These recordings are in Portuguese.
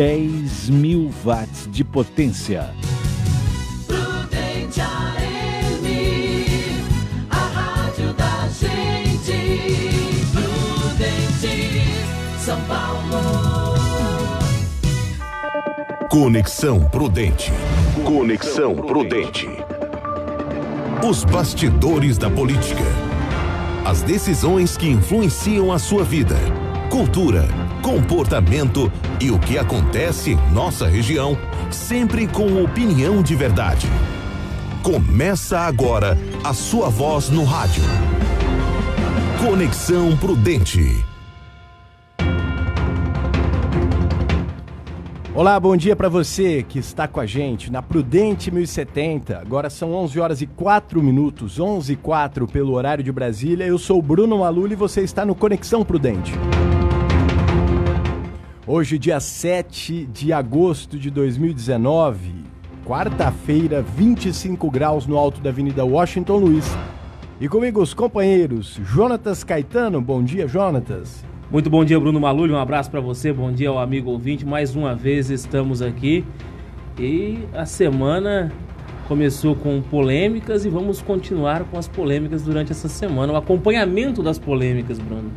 10.000 watts de potência. Prudente AM, a rádio da gente. Prudente, São Paulo. Conexão Prudente. Conexão Prudente. Os bastidores da política. As decisões que influenciam a sua vida, cultura, comportamento e o que acontece em nossa região, sempre com opinião de verdade. Começa agora a sua voz no rádio. Conexão Prudente. Olá, bom dia para você que está com a gente na Prudente 1070. Agora são 11 horas e 4 minutos, 11h04 pelo horário de Brasília. Eu sou o Bruno Maluli e você está no Conexão Prudente. Hoje, dia 7 de agosto de 2019, quarta-feira, 25 graus no alto da Avenida Washington Luiz. E comigo os companheiros Jonatas Caetano. Bom dia, Jonatas. Muito bom dia, Bruno Maluli, um abraço para você, bom dia ao amigo ouvinte, mais uma vez estamos aqui e a semana começou com polêmicas e vamos continuar com as polêmicas durante essa semana, o acompanhamento das polêmicas, Bruno.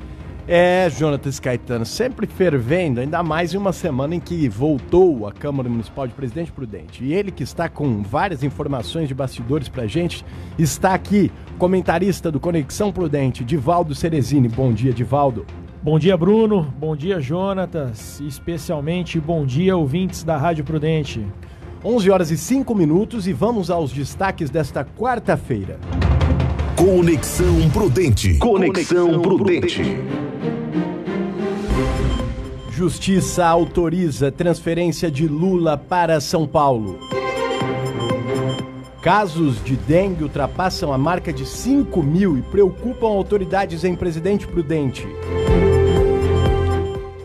Jonatas Caetano, sempre fervendo, ainda mais em uma semana em que voltou a Câmara Municipal de Presidente Prudente. E ele que está com várias informações de bastidores pra gente, está aqui, comentarista do Conexão Prudente, Divaldo Cerezini. Bom dia, Divaldo. Bom dia, Bruno. Bom dia, Jonatas. E especialmente bom dia, ouvintes da Rádio Prudente. 11 horas e 5 minutos e vamos aos destaques desta quarta-feira. Conexão Prudente. Conexão Prudente. Justiça autoriza transferência de Lula para São Paulo. Casos de dengue ultrapassam a marca de 5.000 e preocupam autoridades em Presidente Prudente.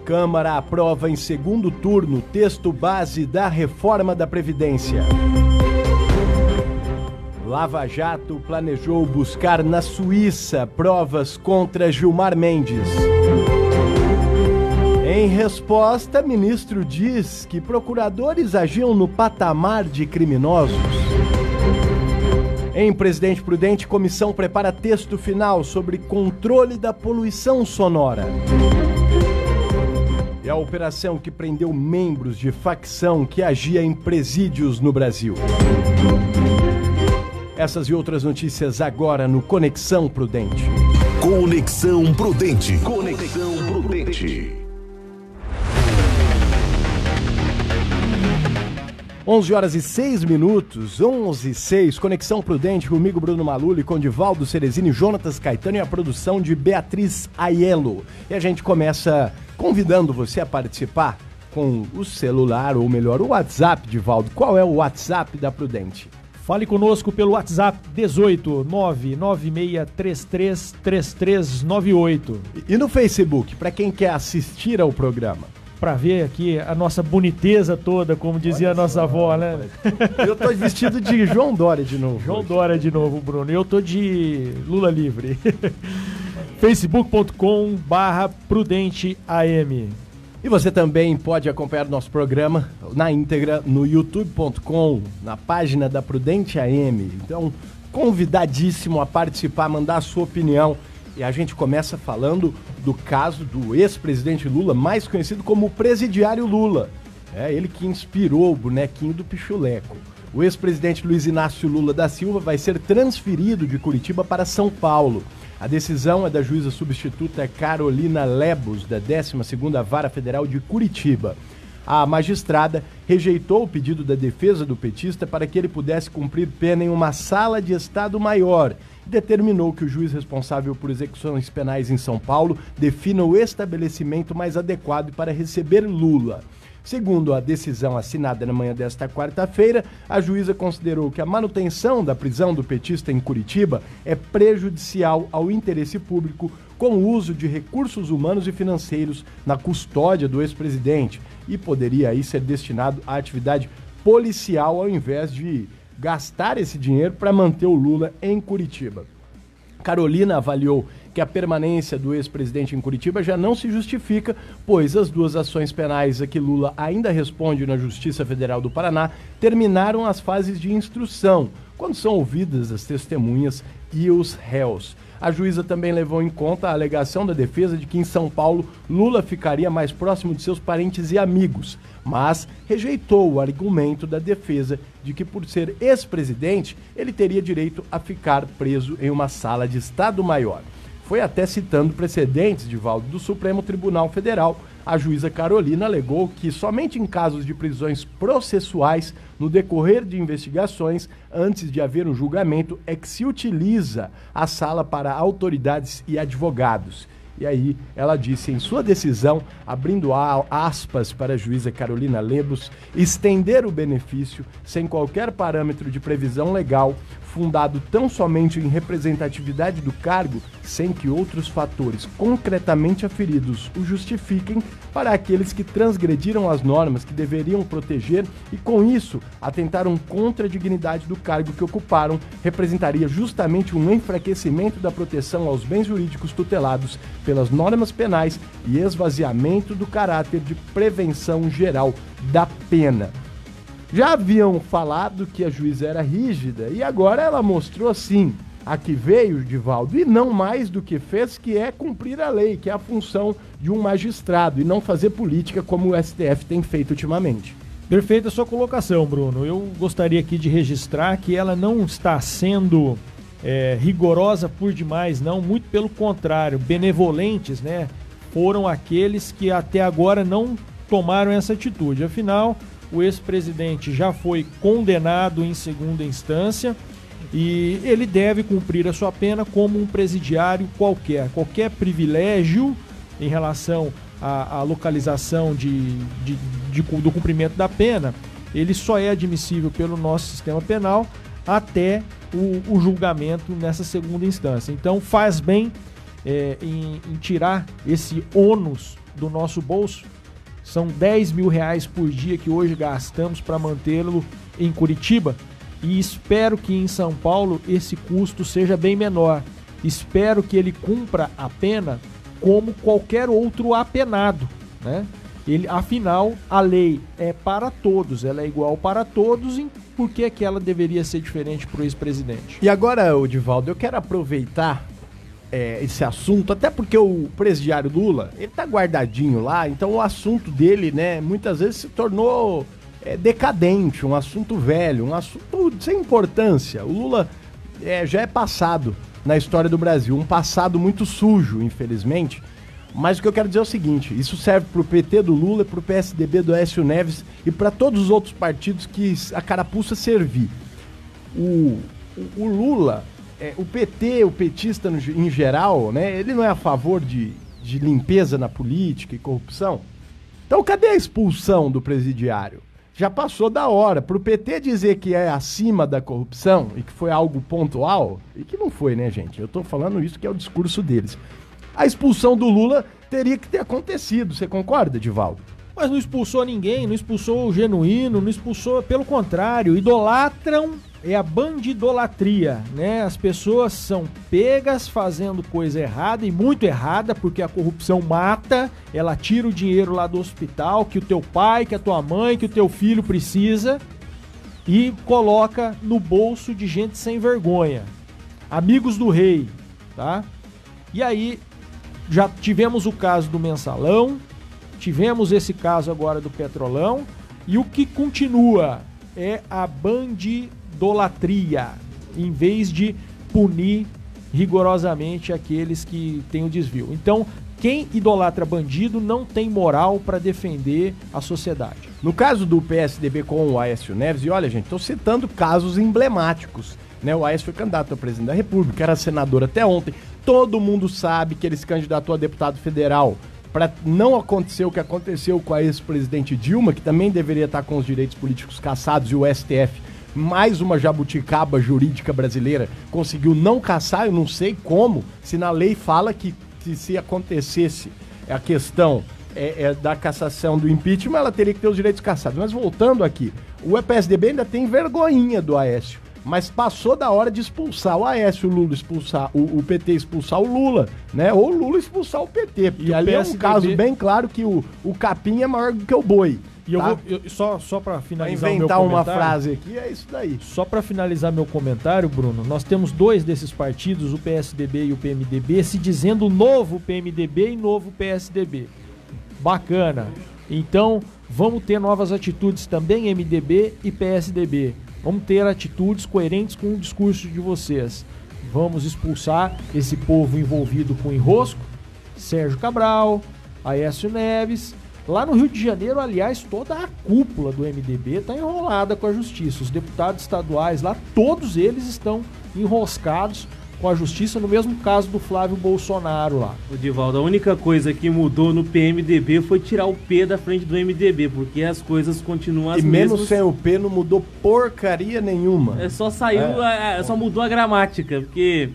Câmara aprova em segundo turno texto base da reforma da Previdência. Lava Jato planejou buscar na Suíça provas contra Gilmar Mendes. Em resposta, ministro diz que procuradores agiam no patamar de criminosos. Em Presidente Prudente, comissão prepara texto final sobre controle da poluição sonora. E a operação que prendeu membros de facção que agia em presídios no Brasil. Essas e outras notícias agora no Conexão Prudente. Conexão Prudente. Conexão Prudente. 11 horas e 6 minutos, 11h06, Conexão Prudente, comigo Bruno Maluli, com Divaldo Cerezini, Jonatas Caetano e a produção de Beatriz Aiello. E a gente começa convidando você a participar com o celular, ou melhor, o WhatsApp, Divaldo. Qual é o WhatsApp da Prudente? Fale conosco pelo WhatsApp 18 996333398. E no Facebook, para quem quer assistir ao programa? Para ver aqui a nossa boniteza toda, como dizia a nossa avó, né? Eu tô vestido de João Dória de novo. João Dória de novo, Bruno. Eu tô de Lula livre. facebook.com/prudenteam. E você também pode acompanhar o nosso programa na íntegra no youtube.com, na página da Prudente AM. Então, convidadíssimo a participar, mandar a sua opinião. E a gente começa falando do caso do ex-presidente Lula, mais conhecido como o presidiário Lula. É ele que inspirou o bonequinho do Pichuleco. O ex-presidente Luiz Inácio Lula da Silva vai ser transferido de Curitiba para São Paulo. A decisão é da juíza substituta Carolina Lebos, da 12ª Vara Federal de Curitiba. A magistrada rejeitou o pedido da defesa do petista para que ele pudesse cumprir pena em uma sala de Estado maior e determinou que o juiz responsável por execuções penais em São Paulo defina o estabelecimento mais adequado para receber Lula. Segundo a decisão assinada na manhã desta quarta-feira, a juíza considerou que a manutenção da prisão do petista em Curitiba é prejudicial ao interesse público com o uso de recursos humanos e financeiros na custódia do ex-presidente e poderia aí ser destinado à atividade policial ao invés de gastar esse dinheiro para manter o Lula em Curitiba. Carolina avaliou que a permanência do ex-presidente em Curitiba já não se justifica, pois as 2 ações penais a que Lula ainda responde na Justiça Federal do Paraná terminaram as fases de instrução, quando são ouvidas as testemunhas e os réus. A juíza também levou em conta a alegação da defesa de que em São Paulo Lula ficaria mais próximo de seus parentes e amigos, mas rejeitou o argumento da defesa de que, por ser ex-presidente, ele teria direito a ficar preso em uma sala de Estado-Maior. Foi até citando precedentes, Divaldo, do Supremo Tribunal Federal. A juíza Carolina alegou que somente em casos de prisões processuais, no decorrer de investigações, antes de haver um julgamento, é que se utiliza a sala para autoridades e advogados. E aí ela disse em sua decisão, abrindo aspas para a juíza Carolina Lebos, estender o benefício sem qualquer parâmetro de previsão legal, fundado tão somente em representatividade do cargo, sem que outros fatores concretamente aferidos o justifiquem, para aqueles que transgrediram as normas que deveriam proteger e, com isso, atentaram contra a dignidade do cargo que ocuparam, representaria justamente um enfraquecimento da proteção aos bens jurídicos tutelados pelas normas penais e esvaziamento do caráter de prevenção geral da pena. Já haviam falado que a juíza era rígida e agora ela mostrou sim a que veio, Divaldo, e não mais do que fez, que é cumprir a lei, que é a função de um magistrado e não fazer política como o STF tem feito ultimamente. Perfeita a sua colocação, Bruno. Eu gostaria aqui de registrar que ela não está sendo rigorosa por demais, não, muito pelo contrário, benevolentes, né? Foram aqueles que até agora não tomaram essa atitude. Afinal, o ex-presidente já foi condenado em segunda instância e ele deve cumprir a sua pena como um presidiário qualquer. Qualquer privilégio em relação à localização do cumprimento da pena, ele só é admissível pelo nosso sistema penal até o julgamento nessa segunda instância. Então faz bem em tirar esse ônus do nosso bolso. São 10 mil reais por dia que hoje gastamos para mantê-lo em Curitiba e espero que em São Paulo esse custo seja bem menor. Espero que ele cumpra a pena como qualquer outro apenado, né? Afinal, a lei é para todos, ela é igual para todos, por que que ela deveria ser diferente para o ex-presidente? E agora, Divaldo, eu quero aproveitar esse assunto, até porque o presidiário Lula, ele tá guardadinho lá, então o assunto dele, né, muitas vezes se tornou decadente, um assunto velho, um assunto sem importância. O Lula já é passado na história do Brasil, um passado muito sujo, infelizmente, mas o que eu quero dizer é o seguinte, isso serve pro PT do Lula, pro PSDB do Aécio Neves e para todos os outros partidos que a carapuça servir. O Lula, o PT, o petista em geral, né, ele não é a favor de limpeza na política e corrupção? Então cadê a expulsão do presidiário? Já passou da hora. Pro PT dizer que é acima da corrupção e que foi algo pontual, e que não foi, né, gente? Eu tô falando isso que é o discurso deles. A expulsão do Lula teria que ter acontecido, você concorda, Divaldo? Mas não expulsou ninguém, não expulsou o genuíno, não expulsou, pelo contrário, idolatram, é a bandidolatria, né? As pessoas são pegas fazendo coisa errada e muito errada, porque a corrupção mata, ela tira o dinheiro lá do hospital, que o teu pai, que a tua mãe, que o teu filho precisa, e coloca no bolso de gente sem vergonha. Amigos do rei, tá? E aí, já tivemos o caso do Mensalão, tivemos esse caso agora do Petrolão, e o que continua é a bandidolatria, em vez de punir rigorosamente aqueles que têm o desvio. Então, quem idolatra bandido não tem moral para defender a sociedade. No caso do PSDB com o Aécio Neves, e olha, gente, estou citando casos emblemáticos, né? O Aécio foi candidato a presidente da República, era senador até ontem, todo mundo sabe que ele se candidatou a deputado federal para não acontecer o que aconteceu com a ex-presidente Dilma, que também deveria estar com os direitos políticos cassados, e o STF, mais uma jabuticaba jurídica brasileira, conseguiu não caçar. Eu não sei como, se na lei fala que se acontecesse a questão da cassação do impeachment, ela teria que ter os direitos cassados. Mas voltando aqui, o PSDB ainda tem vergonhinha do Aécio, mas passou da hora de expulsar o Aécio, o Lula expulsar, o PT expulsar o Lula, né? Ou o Lula expulsar o PT. Porque E o ali é um PSDB caso bem claro que o capim é maior do que o boi. E eu tá? vou, só para Pra finalizar inventar o meu uma comentário, frase aqui, é isso daí. Só para finalizar meu comentário, Bruno, nós temos dois desses partidos, o PSDB e o PMDB, se dizendo novo PMDB e novo PSDB. Bacana. Então, vamos ter novas atitudes também, MDB e PSDB. Vamos ter atitudes coerentes com o discurso de vocês. Vamos expulsar esse povo envolvido com enrosco, Sérgio Cabral, Aécio Neves. Lá no Rio de Janeiro, aliás, toda a cúpula do MDB está enrolada com a justiça. Os deputados estaduais lá, todos eles estão enroscados com a justiça, no mesmo caso do Flávio Bolsonaro lá. O Divaldo, a única coisa que mudou no PMDB foi tirar o P da frente do MDB, porque as coisas continuam as E mesmo mesmas. sem o P não mudou porcaria nenhuma. Só saiu, só mudou a gramática, porque,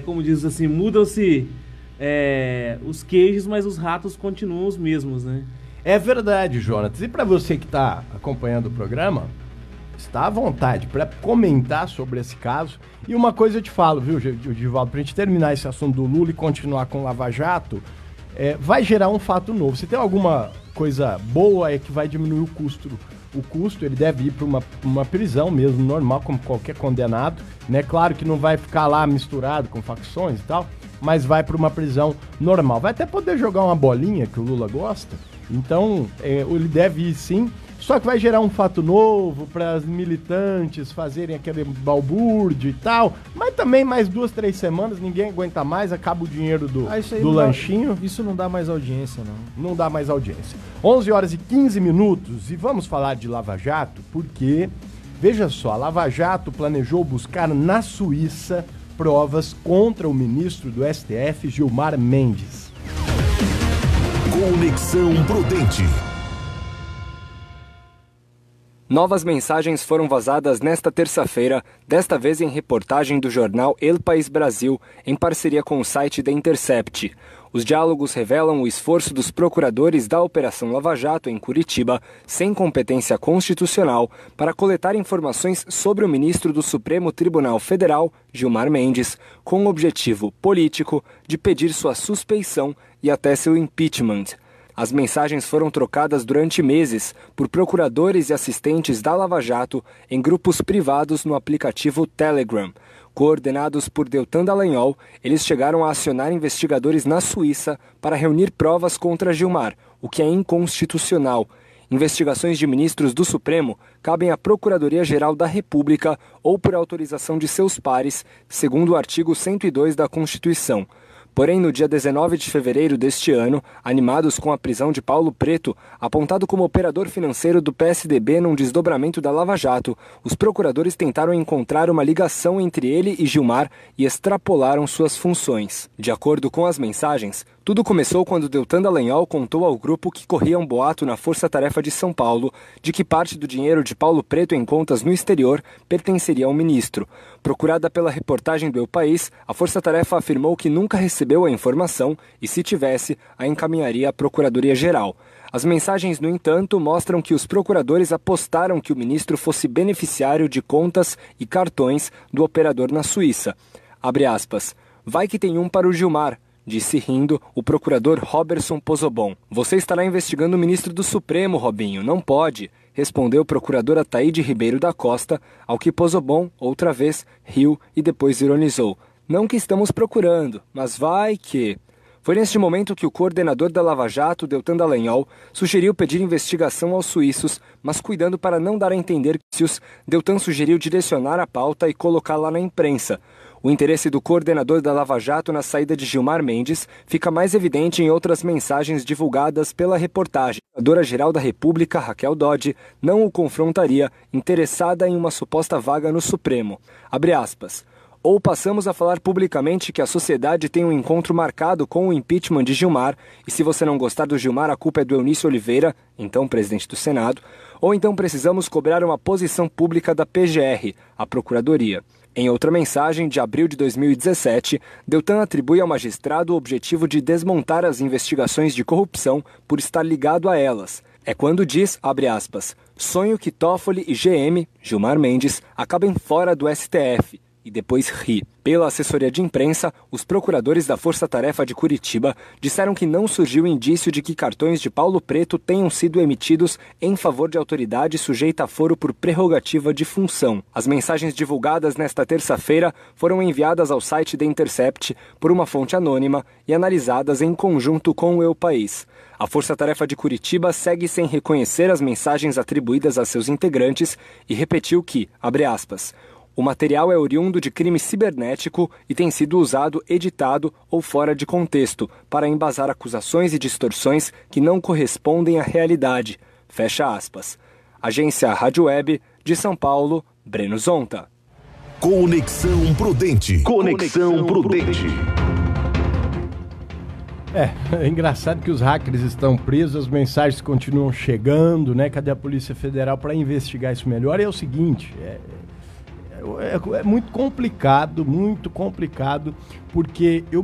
como diz assim, mudam-se os queijos, mas os ratos continuam os mesmos, né? É verdade, Jonatas. E para você que está acompanhando o programa, está à vontade para comentar sobre esse caso. E uma coisa eu te falo, viu, Divaldo, para a gente terminar esse assunto do Lula e continuar com o Lava Jato, vai gerar um fato novo. Se tem alguma coisa boa, é que vai diminuir o custo. O custo, ele deve ir para uma prisão mesmo, normal, como qualquer condenado, né? Claro que não vai ficar lá misturado com facções e tal, mas vai para uma prisão normal. Vai até poder jogar uma bolinha, que o Lula gosta. Então, ele deve ir sim. Só que vai gerar um fato novo para as militantes fazerem aquele balbúrdio e tal. Mas também mais 2, 3 semanas, ninguém aguenta mais, acaba o dinheiro do lanchinho. Isso não dá mais audiência, não. Não dá mais audiência. 11 horas e 15 minutos e vamos falar de Lava Jato, porque, veja só, a Lava Jato planejou buscar na Suíça provas contra o ministro do STF, Gilmar Mendes. Conexão Prudente. Novas mensagens foram vazadas nesta terça-feira, desta vez em reportagem do jornal El País Brasil, em parceria com o site The Intercept. Os diálogos revelam o esforço dos procuradores da Operação Lava Jato em Curitiba, sem competência constitucional, para coletar informações sobre o ministro do Supremo Tribunal Federal, Gilmar Mendes, com o objetivo político de pedir sua suspeição e até seu impeachment. As mensagens foram trocadas durante meses por procuradores e assistentes da Lava Jato em grupos privados no aplicativo Telegram. Coordenados por Deltan Dallagnol, eles chegaram a acionar investigadores na Suíça para reunir provas contra Gilmar, o que é inconstitucional. Investigações de ministros do Supremo cabem à Procuradoria-Geral da República ou por autorização de seus pares, segundo o artigo 102 da Constituição. Porém, no dia 19 de fevereiro deste ano, animados com a prisão de Paulo Preto, apontado como operador financeiro do PSDB num desdobramento da Lava Jato, os procuradores tentaram encontrar uma ligação entre ele e Gilmar e extrapolaram suas funções. De acordo com as mensagens, tudo começou quando Deltan Dallagnol contou ao grupo que corria um boato na Força Tarefa de São Paulo de que parte do dinheiro de Paulo Preto em contas no exterior pertenceria ao ministro. Procurada pela reportagem do El País, a Força Tarefa afirmou que nunca recebeu a informação e, se tivesse, a encaminharia à Procuradoria-Geral. As mensagens, no entanto, mostram que os procuradores apostaram que o ministro fosse beneficiário de contas e cartões do operador na Suíça. Abre aspas. Vai que tem um para o Gilmar, disse rindo o procurador Roberson Pozobon. Você estará investigando o ministro do Supremo, Robinho, não pode, respondeu o procurador Ataíde Ribeiro da Costa, ao que Pozobon, outra vez, riu e depois ironizou. Não que estamos procurando, mas vai que... Foi neste momento que o coordenador da Lava Jato, Deltan Dallagnol, sugeriu pedir investigação aos suíços, mas cuidando para não dar a entender que Deltan sugeriu direcionar a pauta e colocá-la na imprensa. O interesse do coordenador da Lava Jato na saída de Gilmar Mendes fica mais evidente em outras mensagens divulgadas pela reportagem. A Procuradora-Geral da República, Raquel Dodge, não o confrontaria, interessada em uma suposta vaga no Supremo. Abre aspas. Ou passamos a falar publicamente que a sociedade tem um encontro marcado com o impeachment de Gilmar, e se você não gostar do Gilmar, a culpa é do Eunício Oliveira, então presidente do Senado, ou então precisamos cobrar uma posição pública da PGR, a Procuradoria. Em outra mensagem, de abril de 2017, Deltan atribui ao magistrado o objetivo de desmontar as investigações de corrupção por estar ligado a elas. É quando diz, abre aspas, sonho que Toffoli e GM, Gilmar Mendes, acabem fora do STF e depois ri. Pela assessoria de imprensa, os procuradores da Força Tarefa de Curitiba disseram que não surgiu indício de que cartões de Paulo Preto tenham sido emitidos em favor de autoridade sujeita a foro por prerrogativa de função. As mensagens divulgadas nesta terça-feira foram enviadas ao site The Intercept por uma fonte anônima e analisadas em conjunto com o El País. A Força Tarefa de Curitiba segue sem reconhecer as mensagens atribuídas a seus integrantes e repetiu que, abre aspas, o material é oriundo de crime cibernético e tem sido usado, editado ou fora de contexto para embasar acusações e distorções que não correspondem à realidade. Fecha aspas. Agência Rádio Web de São Paulo, Breno Zonta. Conexão Prudente. Conexão Prudente. É engraçado que os hackers estão presos, as mensagens continuam chegando, né? Cadê a Polícia Federal para investigar isso melhor? E é o seguinte, é muito complicado, porque eu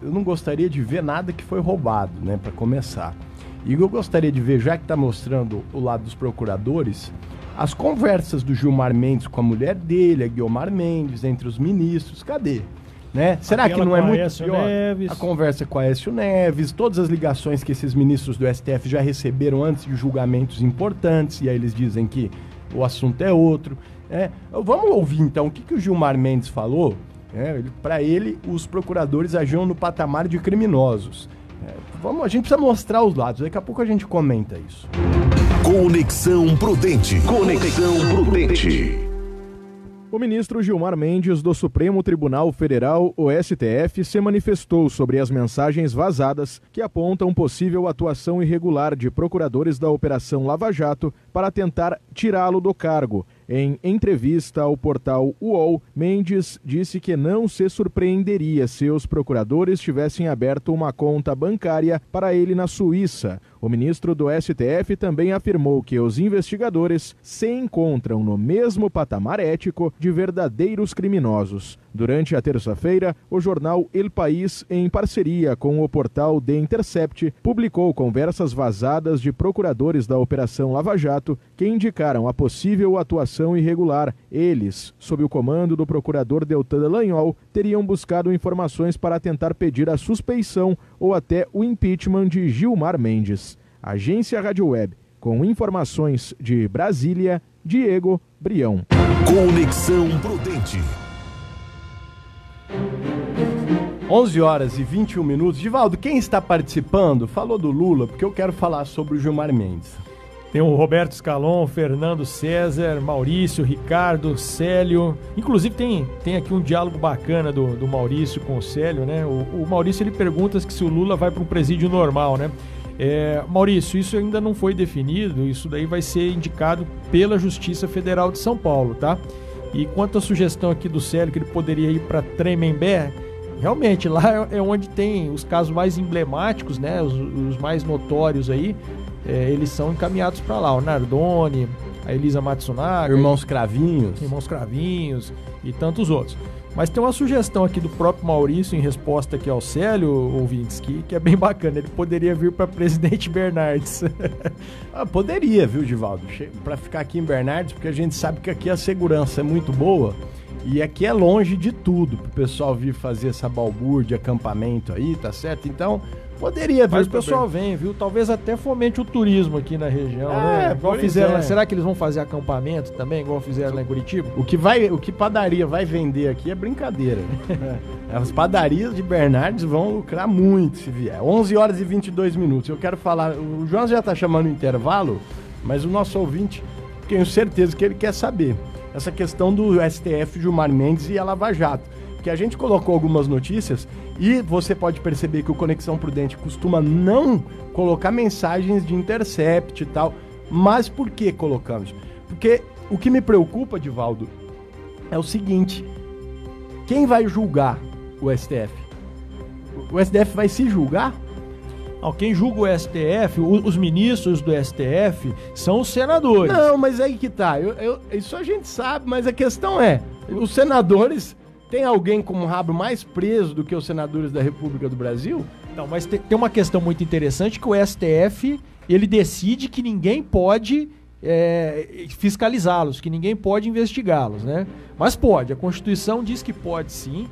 não gostaria de ver nada que foi roubado, né, para começar. E eu gostaria de ver, já que está mostrando o lado dos procuradores, as conversas do Gilmar Mendes com a mulher dele, a Guiomar Mendes, entre os ministros, cadê? Né? Será que não é muito pior? A conversa com a Aécio Neves, todas as ligações que esses ministros do STF já receberam antes de julgamentos importantes, e aí eles dizem que o assunto é outro. Vamos ouvir então o que o Gilmar Mendes falou. Para ele, os procuradores agiam no patamar de criminosos. A gente precisa mostrar os lados, daqui a pouco a gente comenta isso. Conexão Prudente. Conexão Prudente. O ministro Gilmar Mendes, do Supremo Tribunal Federal, o STF, se manifestou sobre as mensagens vazadas que apontam possível atuação irregular de procuradores da Operação Lava Jato para tentar tirá-lo do cargo. Em entrevista ao portal UOL, Mendes disse que não se surpreenderia se os procuradores tivessem aberto uma conta bancária para ele na Suíça. O ministro do STF também afirmou que os investigadores se encontram no mesmo patamar ético de verdadeiros criminosos. Durante a terça-feira, o jornal El País, em parceria com o portal The Intercept, publicou conversas vazadas de procuradores da Operação Lava Jato que indicaram a possível atuação irregular. Eles, sob o comando do procurador Deltan Dallagnol, teriam buscado informações para tentar pedir a suspeição ou até o impeachment de Gilmar Mendes. Agência Rádio Web, com informações de Brasília, Diego Brião. Conexão Prudente. 11 horas e 21 minutos. Divaldo, quem está participando? Falou do Lula, porque eu quero falar sobre o Gilmar Mendes. Tem o Roberto Scalon, Fernando César, Maurício, Ricardo, Célio. Inclusive tem aqui um diálogo bacana do Maurício com o Célio, né? O Maurício, ele pergunta se o Lula vai para um presídio normal, né? Maurício, isso ainda não foi definido, isso daí vai ser indicado pela Justiça Federal de São Paulo, tá? E quanto à sugestão aqui do Célio, que ele poderia ir para Tremembé, realmente lá é onde tem os casos mais emblemáticos, né? Os mais notórios aí, eles são encaminhados para lá. O Nardoni, a Elisa Matsunaga, Irmãos Cravinhos e tantos outros. Mas tem uma sugestão aqui do próprio Maurício em resposta aqui ao Célio, ouvintes, que é bem bacana. Ele poderia vir para Presidente Bernardes. Poderia, viu, Divaldo? Para ficar aqui em Bernardes, porque a gente sabe que aqui a segurança é muito boa e aqui é longe de tudo pro pessoal vir fazer essa balbúrdia, acampamento aí, tá certo? Então, poderia vir. Mas o pessoal vem, viu? Talvez até fomente o turismo aqui na região, né? Igual fizeram lá. Será que eles vão fazer acampamento também, igual fizeram lá em Curitiba? O que padaria vai vender aqui é brincadeira. As padarias de Bernardes vão lucrar muito se vier. 11 horas e 22 minutos. Eu quero falar... O João já tá chamando o intervalo, mas o nosso ouvinte, tenho certeza que ele quer saber. Essa questão do STF, Gilmar Mendes e a Lava Jato. Porque a gente colocou algumas notícias e você pode perceber que o Conexão Prudente costuma não colocar mensagens de intercept e tal. Mas por que colocamos? Porque o que me preocupa, Divaldo, é o seguinte: quem vai julgar o STF? O STF vai se julgar? Quem julga o STF, os ministros do STF, são os senadores. Não, mas aí que tá. Isso a gente sabe, mas a questão é, os senadores... Tem alguém com um rabo mais preso do que os senadores da República do Brasil? Não, mas tem uma questão muito interessante, que o STF, ele decide que ninguém pode fiscalizá-los, que ninguém pode investigá-los, né? Mas pode, a Constituição diz que pode sim,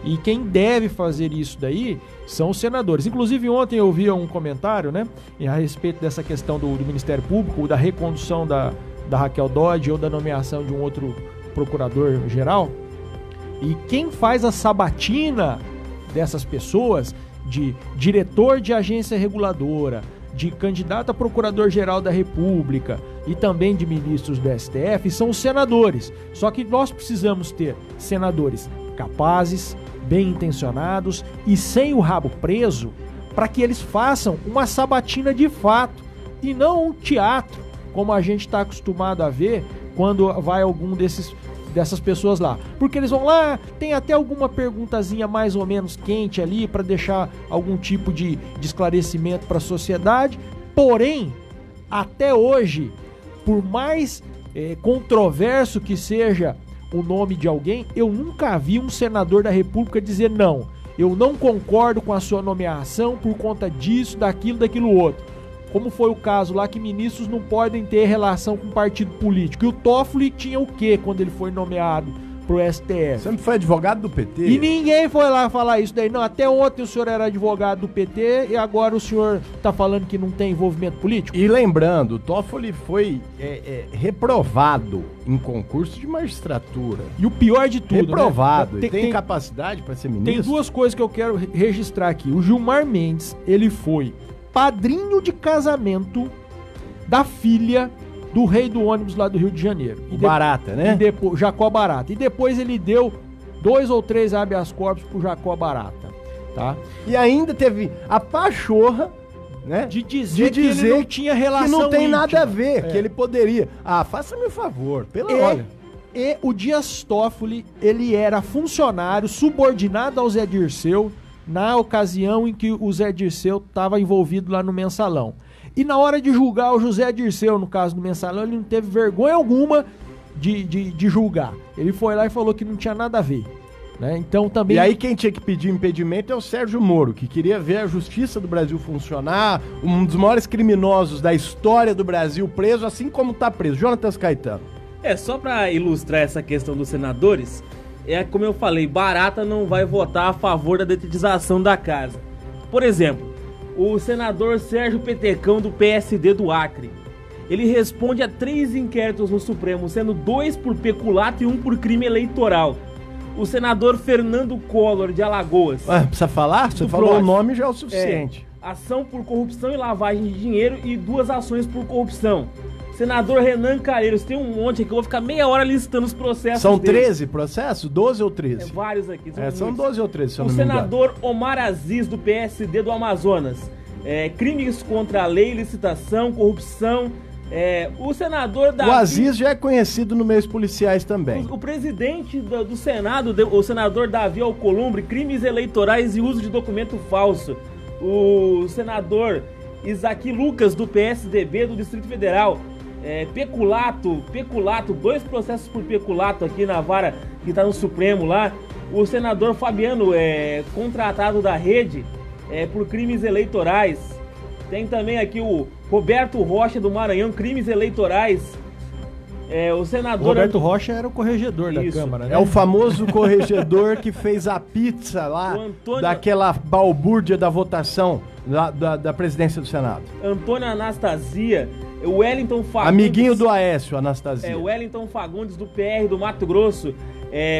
e quem deve fazer isso daí são os senadores. Inclusive ontem eu vi um comentário, né, a respeito dessa questão do Ministério Público, da recondução da Raquel Dodge ou da nomeação de um outro procurador-geral, e quem faz a sabatina dessas pessoas, de diretor de agência reguladora, de candidato a procurador-geral da República e também de ministros do STF, são os senadores. Só que nós precisamos ter senadores capazes, bem intencionados e sem o rabo preso, para que eles façam uma sabatina de fato e não um teatro, como a gente está acostumado a ver quando vai algum dessas pessoas lá. Porque eles vão lá, tem até alguma perguntazinha mais ou menos quente ali para deixar algum tipo de esclarecimento para a sociedade. Porém, até hoje, por mais controverso que seja o nome de alguém, eu nunca vi um senador da República dizer não, eu não concordo com a sua nomeação por conta disso, daquilo outro. Como foi o caso lá que ministros não podem ter relação com partido político. E o Toffoli tinha o quê quando ele foi nomeado pro STF? Sempre foi advogado do PT. E ninguém foi lá falar isso daí. Não, até ontem o senhor era advogado do PT e agora o senhor tá falando que não tem envolvimento político? E lembrando, o Toffoli foi reprovado em concurso de magistratura. E o pior de tudo, reprovado. né? Tem capacidade para ser ministro? Tem duas coisas que eu quero registrar aqui. O Gilmar Mendes, ele foi padrinho de casamento da filha do rei do ônibus lá do Rio de Janeiro. Barata, né? Jacó Barata. E depois ele deu 2 ou 3 habeas corpus pro Jacó Barata, tá? E ainda teve a pachorra, né? De dizer que ele não tinha relação que não tem íntima. nada a ver, que ele poderia. Ah, faça-me um favor, olha. E o Dias Toffoli, ele era funcionário subordinado ao Zé Dirceu na ocasião em que o Zé Dirceu estava envolvido lá no Mensalão. E na hora de julgar o José Dirceu, no caso do Mensalão, ele não teve vergonha alguma de julgar. Ele foi lá e falou que não tinha nada a ver, né? Então também... E aí quem tinha que pedir impedimento é o Sérgio Moro, que queria ver a justiça do Brasil funcionar, um dos maiores criminosos da história do Brasil preso, assim como tá preso. Jonatas Caetano. Só para ilustrar essa questão dos senadores, como eu falei, Barata não vai votar a favor da detetização da casa. Por exemplo, o senador Sérgio Petecão do PSD do Acre, ele responde a 3 inquéritos no Supremo, sendo 2 por peculato e 1 por crime eleitoral. O senador Fernando Collor de Alagoas. Precisa falar? Você falou o nome, já é o suficiente. Ação por corrupção e lavagem de dinheiro e 2 ações por corrupção. Senador Renan Calheiros, tem um monte aqui, eu vou ficar meia hora listando os processos. São dele. 13 processos? 12 ou 13? Vários aqui. São 12 ou 13, se eu não não me engano. O senador Omar Aziz, do PSD do Amazonas. Crimes contra a lei, licitação, corrupção. O senador Davi... O Aziz já é conhecido no meio dos policiais também. O presidente do Senado, o senador Davi Alcolumbre, crimes eleitorais e uso de documento falso. O senador Isaac Lucas, do PSDB do Distrito Federal. Peculato, 2 processos por peculato aqui na vara que está no Supremo lá. O senador Fabiano, contratado da rede por crimes eleitorais. Tem também aqui o Roberto Rocha do Maranhão, crimes eleitorais. O senador... Roberto Rocha era o corregedor da Câmara, né? É o famoso corregedor que fez a pizza lá, daquela balbúrdia da votação da presidência do Senado. Antônio Anastasia, o Wellington Fagundes... Amiguinho do Aécio, Anastasia. O Wellington Fagundes, do PR do Mato Grosso.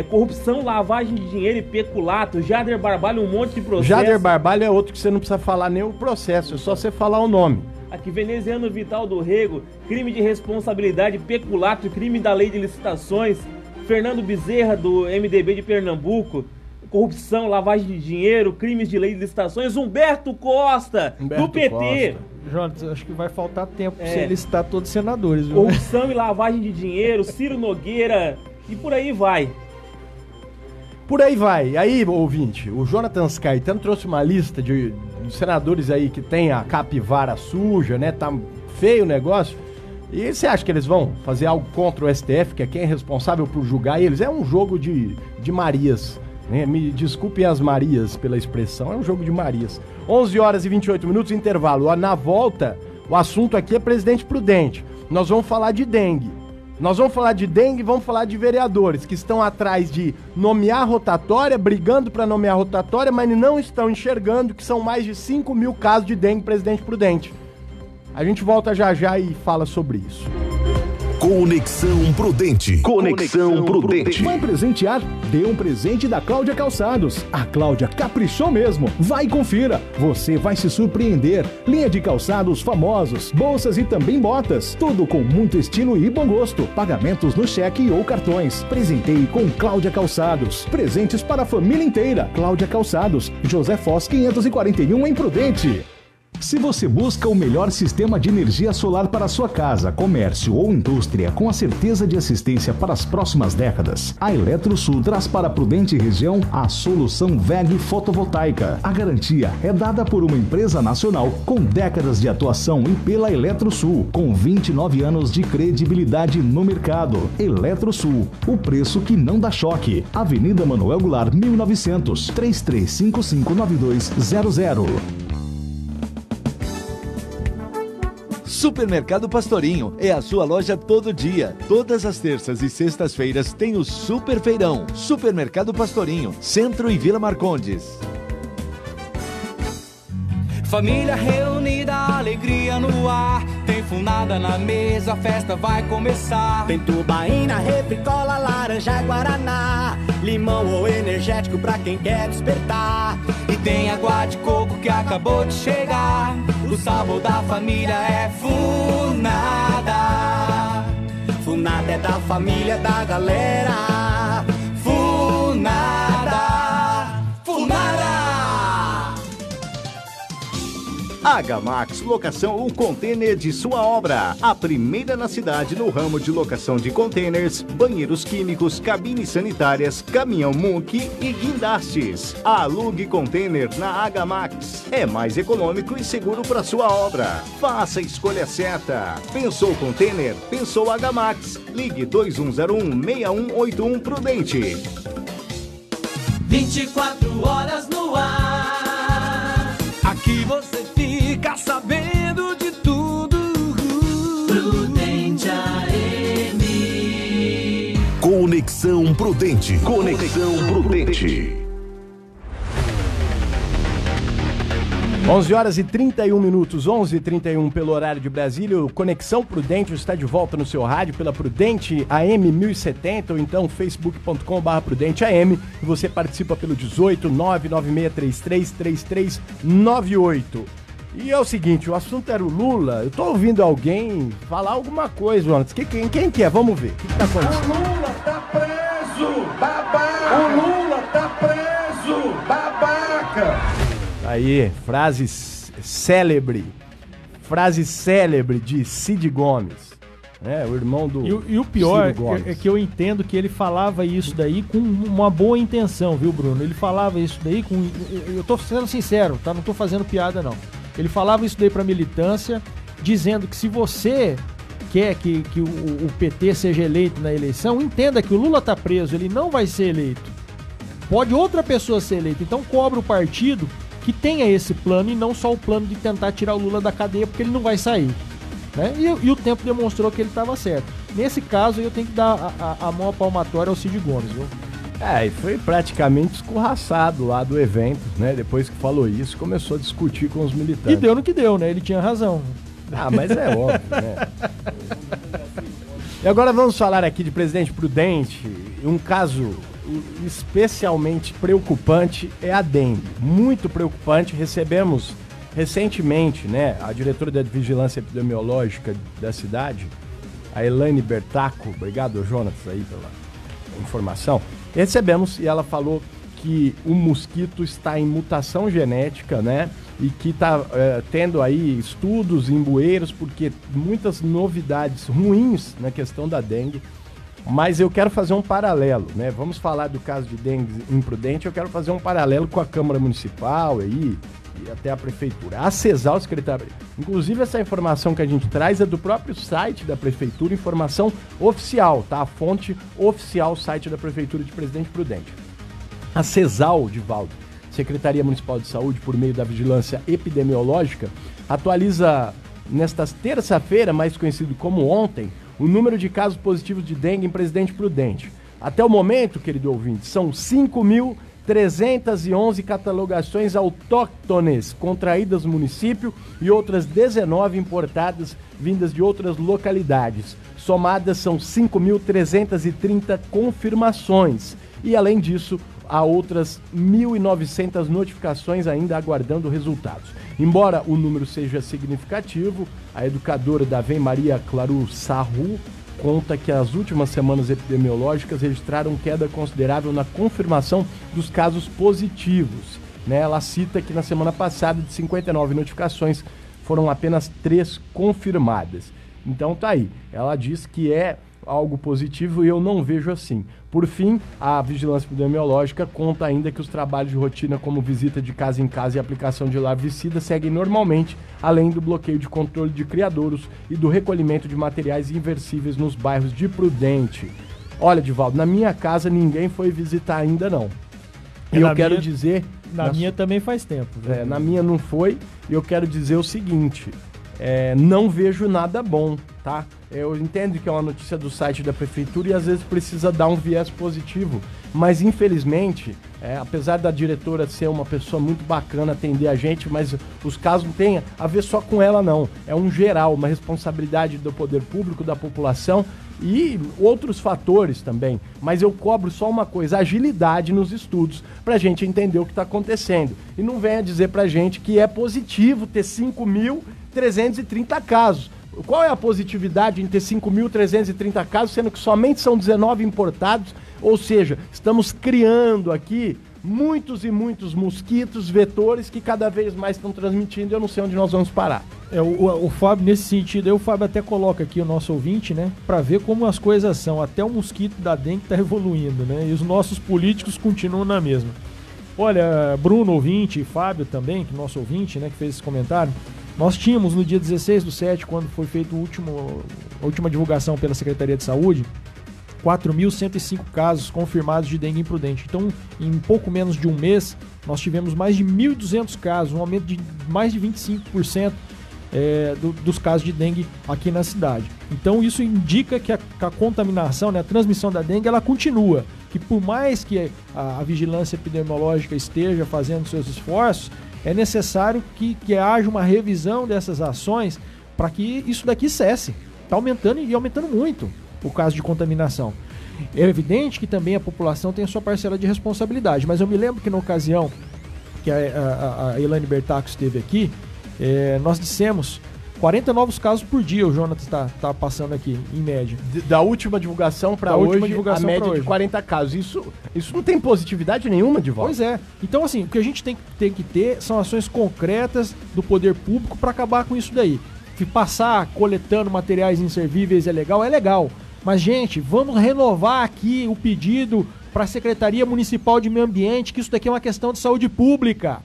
Corrupção, lavagem de dinheiro e peculato. Jader Barbalho, um monte de processo. Jader Barbalho é outro que você não precisa falar nem o processo, é só você falar o nome. Aqui, Veneziano Vital do Rego, crime de responsabilidade, peculato, crime da lei de licitações. Fernando Bezerra, do MDB de Pernambuco, corrupção, lavagem de dinheiro, crimes de lei de licitações. Humberto Costa, do PT. Jonas, acho que vai faltar tempo pra você listar todos os senadores. Viu? Corrupção e lavagem de dinheiro, Ciro Nogueira, e por aí vai. Por aí vai. Aí, ouvinte, o Jonatas Caetano trouxe uma lista de senadores aí que tem a capivara suja, né? Tá feio o negócio. E você acha que eles vão fazer algo contra o STF, que é quem é responsável por julgar eles? É um jogo de Marias, né? Me desculpem as Marias pela expressão, é um jogo de Marias. 11 horas e 28 minutos, intervalo. Na volta, O assunto aqui é Presidente Prudente. Nós vamos falar de dengue. Nós vamos falar de dengue e vamos falar de vereadores que estão atrás de nomear rotatória, brigando para nomear rotatória, mas não estão enxergando que são mais de 5 mil casos de dengue, Presidente Prudente. A gente volta já já e fala sobre isso. Conexão Prudente. Conexão Prudente. Vai presentear? Dê um presente da Cláudia Calçados. A Cláudia caprichou mesmo. Vai e confira. Você vai se surpreender. Linha de calçados famosos, bolsas e também botas. Tudo com muito estilo e bom gosto. Pagamentos no cheque ou cartões. Presenteie com Cláudia Calçados. Presentes para a família inteira. Cláudia Calçados. José Foz 541 em Prudente. Se você busca o melhor sistema de energia solar para sua casa, comércio ou indústria com a certeza de assistência para as próximas décadas, a Eletrosul traz para a Prudente região a solução WEG Fotovoltaica. A garantia é dada por uma empresa nacional com décadas de atuação e pela Eletrosul, com 29 anos de credibilidade no mercado. Eletrosul, o preço que não dá choque. Avenida Manuel Goulart, 1900, 33559200. Supermercado Pastorinho é a sua loja todo dia. Todas as terças e sextas-feiras tem o Super Feirão. Supermercado Pastorinho, Centro e Vila Marcondes. Família reunida, alegria no ar. Tem funada na mesa, a festa vai começar. Tem tubaína, refri, cola, laranja, guaraná. Limão ou energético pra quem quer despertar. E tem água de coco que acabou de chegar. O sabor da família é Funada. Funada é da família, da galera. Funada. Funada. Agamax Locação ou Container de sua obra. A primeira na cidade no ramo de locação de containers, banheiros químicos, cabines sanitárias, caminhão muque e guindastes. Alugue container na Agamax. É mais econômico e seguro para sua obra. Faça a escolha certa. Pensou container? Pensou Agamax. Ligue 2101-6181 Prudente. 24 horas no ar. Aqui você fica sabendo de tudo. Prudente AM. Conexão Prudente. Conexão Prudente. 11 horas e 31 minutos, 11h31 pelo horário de Brasília. O Conexão Prudente está de volta no seu rádio pela Prudente AM 1070 ou então facebook.com/PrudenteAM. E você participa pelo 18 996333398. E é o seguinte, o assunto era o Lula. Eu tô ouvindo alguém falar alguma coisa antes. Quem que é? Vamos ver. O que tá acontecendo? O Lula tá preso, babaca! O Lula tá preso, babaca! Aí, frase célebre de Cid Gomes, né? O irmão do E o pior é que eu entendo que ele falava isso daí com uma boa intenção, viu, Bruno? Ele falava isso daí com... Eu tô sendo sincero, tá? Não tô fazendo piada, não. Ele falava isso daí pra militância, dizendo que se você quer que o PT seja eleito na eleição, entenda que o Lula tá preso, ele não vai ser eleito. Pode outra pessoa ser eleita, então cobra o partido que tenha esse plano e não só o plano de tentar tirar o Lula da cadeia, porque ele não vai sair, né? E o tempo demonstrou que ele estava certo. Nesse caso, eu tenho que dar a mão palmatória ao Cid Gomes, viu? E foi praticamente escorraçado lá do evento, né? Depois que falou isso, começou a discutir com os militantes. E deu no que deu, né? Ele tinha razão. Mas é óbvio, né? E agora vamos falar aqui de Presidente Prudente, um caso especialmente preocupante é a dengue, muito preocupante. Recebemos recentemente, né, a diretora da Vigilância Epidemiológica da cidade, a Elaine Bertaco, obrigado Jonas aí pela informação, recebemos e ela falou que o mosquito está em mutação genética, né, e que está tendo aí estudos em bueiros, porque muitas novidades ruins na questão da dengue. Mas eu quero fazer um paralelo, né? Vamos falar do caso de dengue imprudente, eu quero fazer um paralelo com a Câmara Municipal aí, e até a Prefeitura. A CESAL, Secretaria. Inclusive, essa informação que a gente traz é do próprio site da Prefeitura, informação oficial, tá? A fonte oficial, site da Prefeitura de Presidente Prudente. A CESAL, Divaldo, Secretaria Municipal de Saúde, por meio da Vigilância Epidemiológica, atualiza nesta terça-feira, mais conhecido como ontem, o número de casos positivos de dengue em Presidente Prudente. Até o momento, querido ouvinte, são 5.311 catalogações autóctones contraídas no município e outras 19 importadas vindas de outras localidades. Somadas são 5.330 confirmações. E além disso, há outras 1.900 notificações ainda aguardando resultados. Embora o número seja significativo, a educadora da VEM, Maria Claru Sarru, conta que as últimas semanas epidemiológicas registraram queda considerável na confirmação dos casos positivos. Ela cita que na semana passada, de 59 notificações, foram apenas 3 confirmadas. Então tá aí, ela diz que é algo positivo e eu não vejo assim. Por fim, a Vigilância Epidemiológica conta ainda que os trabalhos de rotina, como visita de casa em casa e aplicação de larvicida, seguem normalmente, além do bloqueio de controle de criadouros e do recolhimento de materiais inversíveis nos bairros de Prudente. Olha, Divaldo, na minha casa ninguém foi visitar ainda não. E eu quero dizer... Na minha também faz tempo. Na minha não foi, e eu quero dizer o seguinte... não vejo nada bom, tá? Eu entendo que é uma notícia do site da prefeitura e às vezes precisa dar um viés positivo, mas infelizmente, apesar da diretora ser uma pessoa muito bacana, atender a gente, mas os casos não têm a ver só com ela não, é um geral, uma responsabilidade do poder público, da população e outros fatores também, mas eu cobro só uma coisa, agilidade nos estudos, pra gente entender o que está acontecendo, e não venha dizer pra gente que é positivo ter 5.330 casos. Qual é a positividade em ter 5.330 casos, sendo que somente são 19 importados? Ou seja, estamos criando aqui muitos e muitos mosquitos, vetores, que cada vez mais estão transmitindo e eu não sei onde nós vamos parar. O Fábio, nesse sentido, o Fábio até coloca aqui o nosso ouvinte, né, para ver como as coisas são. Até o mosquito da dengue está evoluindo, né, e os nossos políticos continuam na mesma. Olha, Bruno, ouvinte, e Fábio também, que é nosso ouvinte, né, que fez esse comentário. Nós tínhamos no dia 16/7, quando foi feita a última divulgação pela Secretaria de Saúde, 4.105 casos confirmados de dengue em Prudente. Então, em pouco menos de um mês, nós tivemos mais de 1.200 casos, um aumento de mais de 25% dos casos de dengue aqui na cidade. Então, isso indica que a contaminação, né, a transmissão da dengue, ela continua. Que por mais que a vigilância epidemiológica esteja fazendo seus esforços, é necessário que haja uma revisão dessas ações para que isso daqui cesse. Está aumentando e aumentando muito o caso de contaminação. É evidente que também a população tem a sua parcela de responsabilidade, mas eu me lembro que na ocasião que a Elaine Bertacco esteve aqui, nós dissemos 40 novos casos por dia, o Jonas está passando aqui, em média. Da última divulgação para hoje, a média de 40 casos. Isso não tem positividade nenhuma, de volta. Pois é. Então, assim, o que a gente tem que ter são ações concretas do poder público para acabar com isso daí. Se passar coletando materiais inservíveis é legal. Mas, gente, vamos renovar aqui o pedido para a Secretaria Municipal de Meio Ambiente, que isso daqui é uma questão de saúde pública.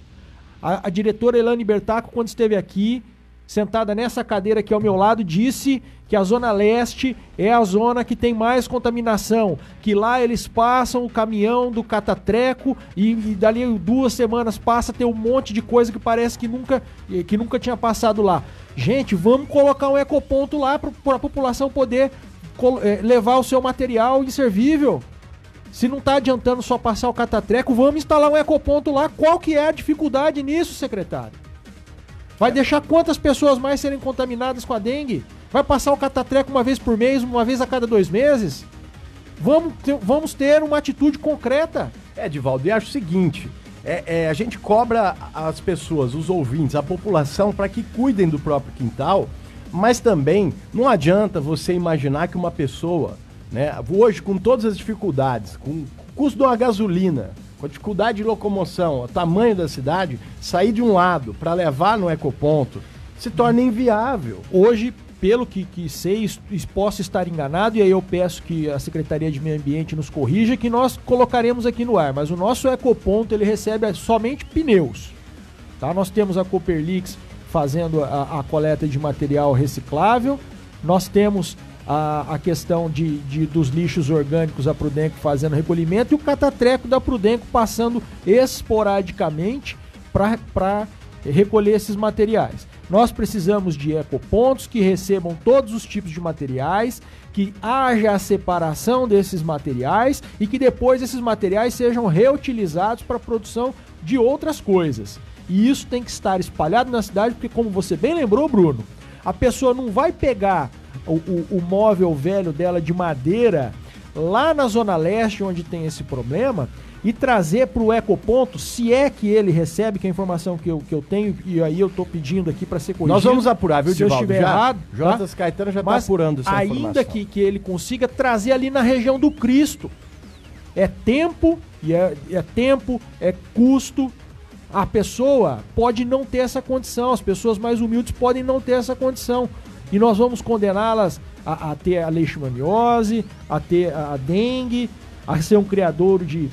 A diretora Elaine Bertacco, quando esteve aqui, sentada nessa cadeira aqui ao meu lado, disse que a Zona Leste é a zona que tem mais contaminação, que lá eles passam o caminhão do catatreco e dali 2 semanas passa a ter um monte de coisa que parece que nunca tinha passado lá. Gente, vamos colocar um ecoponto lá para a população poder levar o seu material inservível. Se não está adiantando só passar o catatreco, vamos instalar um ecoponto lá. Qual que é a dificuldade nisso, secretário? Vai deixar quantas pessoas mais serem contaminadas com a dengue? Vai passar o catatreco uma vez por mês, uma vez a cada 2 meses? Vamos ter uma atitude concreta. Divaldo, eu acho o seguinte, a gente cobra as pessoas, os ouvintes, a população, para que cuidem do próprio quintal, mas também não adianta você imaginar que uma pessoa, né, hoje com todas as dificuldades, com o custo de uma gasolina, com a dificuldade de locomoção, o tamanho da cidade, sair de um lado para levar no ecoponto se torna inviável. Hoje, pelo que sei, posso estar enganado, e aí eu peço que a Secretaria de Meio Ambiente nos corrija, que nós colocaremos aqui no ar, mas o nosso ecoponto ele recebe somente pneus. Tá? Nós temos a Cooperlix fazendo a coleta de material reciclável, nós temos a questão dos lixos orgânicos, a Prudenco fazendo recolhimento, e o catatreco da Prudenco passando esporadicamente para recolher esses materiais. Nós precisamos de ecopontos que recebam todos os tipos de materiais, que haja a separação desses materiais e que depois esses materiais sejam reutilizados para a produção de outras coisas. E isso tem que estar espalhado na cidade, porque como você bem lembrou, Bruno, a pessoa não vai pegar o móvel velho dela de madeira lá na Zona Leste, onde tem esse problema, e trazer para o ecoponto, se é que ele recebe, que é a informação que eu tenho, e aí eu estou pedindo aqui para ser corrigido. Nós vamos apurar, viu, se eu estiver errado. Jonas Caetano já está apurando essa informação. Ainda que ele consiga trazer ali na região do Cristo. É tempo, é custo. A pessoa pode não ter essa condição, as pessoas mais humildes podem não ter essa condição. E nós vamos condená-las a ter a leishmaniose, a ter a dengue, a ser um criador de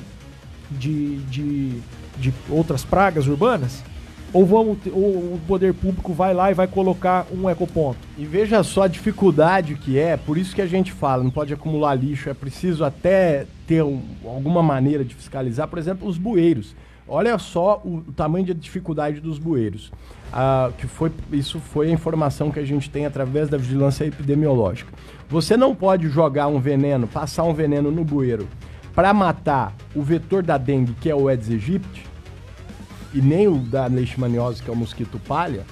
outras pragas urbanas? Ou o poder público vai lá e vai colocar um ecoponto? E veja só a dificuldade que é, por isso que a gente fala, não pode acumular lixo, é preciso até ter alguma maneira de fiscalizar, por exemplo, os bueiros. Olha só o tamanho de dificuldade dos bueiros. Isso foi a informação que a gente tem através da vigilância epidemiológica. Você não pode jogar um veneno, passar um veneno no bueiro para matar o vetor da dengue, que é o Aedes aegypti, e nem o da leishmaniose, que é o mosquito palha,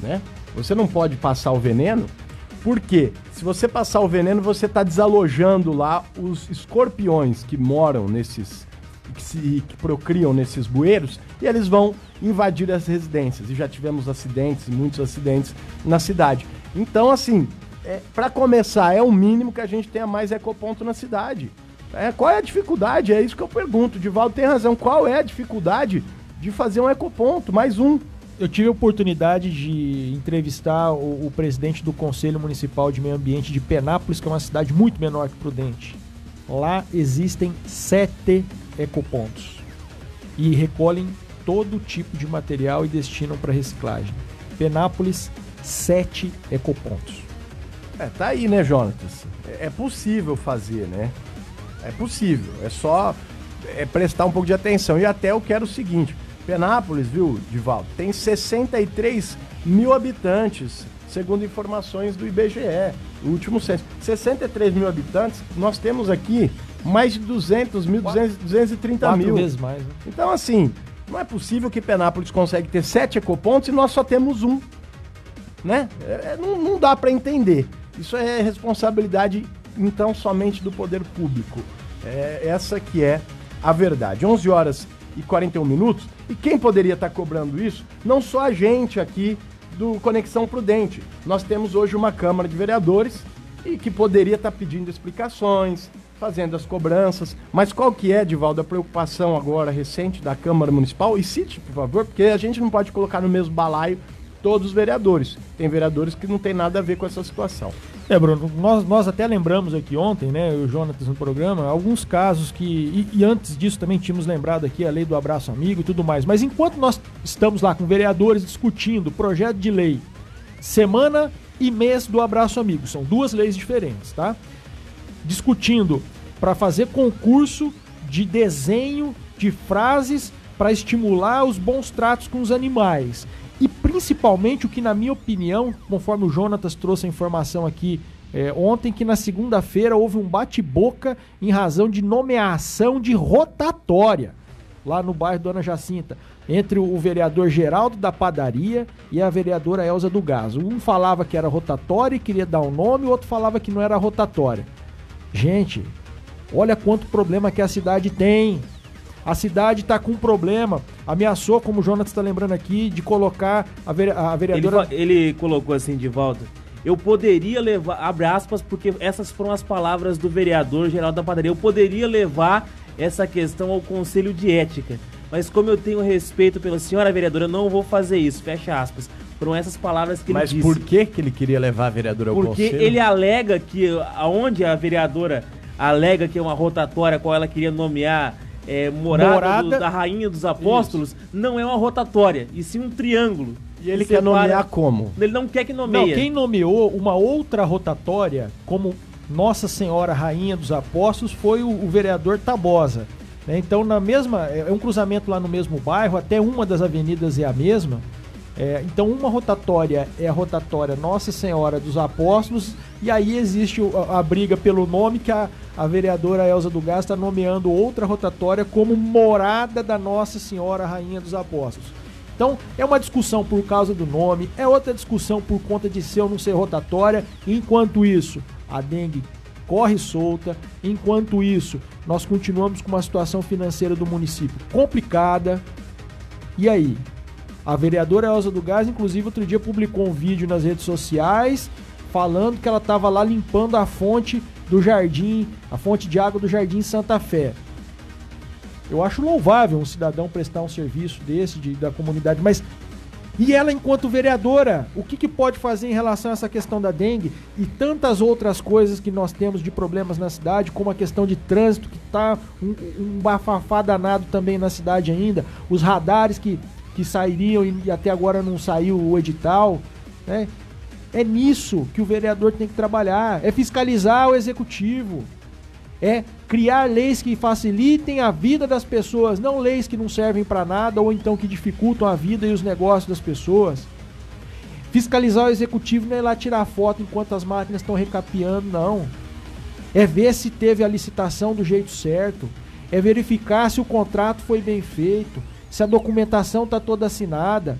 né? Você não pode passar o veneno, porque se você passar o veneno, você está desalojando lá os escorpiões que moram que procriam nesses bueiros, e eles vão invadir as residências. E já tivemos acidentes, muitos acidentes na cidade. Então, assim, para começar, é o mínimo que a gente tenha mais ecoponto na cidade. Qual é a dificuldade? É isso que eu pergunto. Divaldo tem razão. Qual é a dificuldade de fazer um ecoponto? Mais um. Eu tive a oportunidade de entrevistar o presidente do Conselho Municipal de Meio Ambiente de Penápolis, que é uma cidade muito menor que Prudente. Lá existem 7 ecopontos e recolhem todo tipo de material e destinam para reciclagem. Penápolis, 7 ecopontos. Tá aí, né, Jonatas? É possível fazer, né? É possível, é só prestar um pouco de atenção. E até eu quero o seguinte, Penápolis, viu, Divaldo, tem 63 mil habitantes, segundo informações do IBGE, o último censo. 63 mil habitantes, nós temos aqui mais de 200 mil, 230 mil. 4 vezes mais, né? Então, assim, não é possível que Penápolis consegue ter 7 ecopontos e nós só temos um, né? Não dá para entender. Isso é responsabilidade, então, somente do poder público. Essa que é a verdade. 11 horas e 41 minutos. E quem poderia estar cobrando isso? Não só a gente aqui do Conexão Prudente. Nós temos hoje uma Câmara de Vereadores e que poderia estar pedindo explicações, fazendo as cobranças. Mas qual que é, Divaldo, a preocupação agora recente da Câmara Municipal? E cite, por favor, porque a gente não pode colocar no mesmo balaio todos os vereadores. Tem vereadores que não tem nada a ver com essa situação. Bruno, nós até lembramos aqui ontem, né, o Jonatas no programa, alguns casos que, e antes disso também tínhamos lembrado aqui a lei do abraço amigo e tudo mais, mas enquanto nós estamos lá com vereadores discutindo o projeto de lei, semana e mês do abraço amigo, são 2 leis diferentes, tá? Discutindo para fazer concurso de desenho de frases para estimular os bons tratos com os animais. E principalmente o que, na minha opinião, conforme o Jonatas trouxe a informação aqui ontem, que na segunda-feira houve um bate-boca em razão de nomeação de rotatória lá no bairro Dona Jacinta, entre o vereador Geraldo da Padaria e a vereadora Elza do Gás. Um falava que era rotatória e queria dar um nome, o outro falava que não era rotatória. Gente, olha quanto problema que a cidade tem. A cidade está com um problema. Ameaçou, como o Jonas está lembrando aqui, de colocar a vereadora... Ele colocou assim, Divaldo, eu poderia levar, abre aspas, porque essas foram as palavras do vereador Geraldo da Padaria, eu poderia levar essa questão ao Conselho de Ética, mas como eu tenho respeito pela senhora vereadora, eu não vou fazer isso, fecha aspas. Foram essas palavras que ele disse. Mas por que ele queria levar a vereadora ao Conselho? Porque ele alega que, aonde a vereadora alega que é uma rotatória, qual ela queria nomear... morada da Rainha dos Apóstolos, isso. Não é uma rotatória, e sim um triângulo. E ele quer nomear como? Ele não quer que nomeie. Não, quem nomeou uma outra rotatória como Nossa Senhora Rainha dos Apóstolos foi o vereador Tabosa. Né? Então, é um cruzamento lá no mesmo bairro, até uma das avenidas é a mesma. Então uma rotatória é a rotatória Nossa Senhora dos Apóstolos, e aí existe a briga pelo nome, que a vereadora Elza do Gás está nomeando outra rotatória como morada da Nossa Senhora Rainha dos Apóstolos. Então é uma discussão por causa do nome, é outra discussão por conta de ser ou não ser rotatória. Enquanto isso, a dengue corre solta. Enquanto isso, nós continuamos com uma situação financeira do município complicada. E aí? A vereadora Elza do Gás, inclusive, outro dia publicou um vídeo nas redes sociais falando que ela estava lá limpando a fonte do jardim, a fonte de água do Jardim Santa Fé. Eu acho louvável um cidadão prestar um serviço desse da comunidade, mas e ela, enquanto vereadora, o que pode fazer em relação a essa questão da dengue e tantas outras coisas que nós temos de problemas na cidade, como a questão de trânsito, que está um bafafá danado também na cidade ainda, os radares que sairiam e até agora não saiu o edital, né? É nisso que o vereador tem que trabalhar, é fiscalizar o executivo, é criar leis que facilitem a vida das pessoas, não leis que não servem para nada ou então que dificultam a vida e os negócios das pessoas. Fiscalizar o executivo não é ir lá tirar foto enquanto as máquinas estão recapeando, não. É ver se teve a licitação do jeito certo, é verificar se o contrato foi bem feito, se a documentação está toda assinada.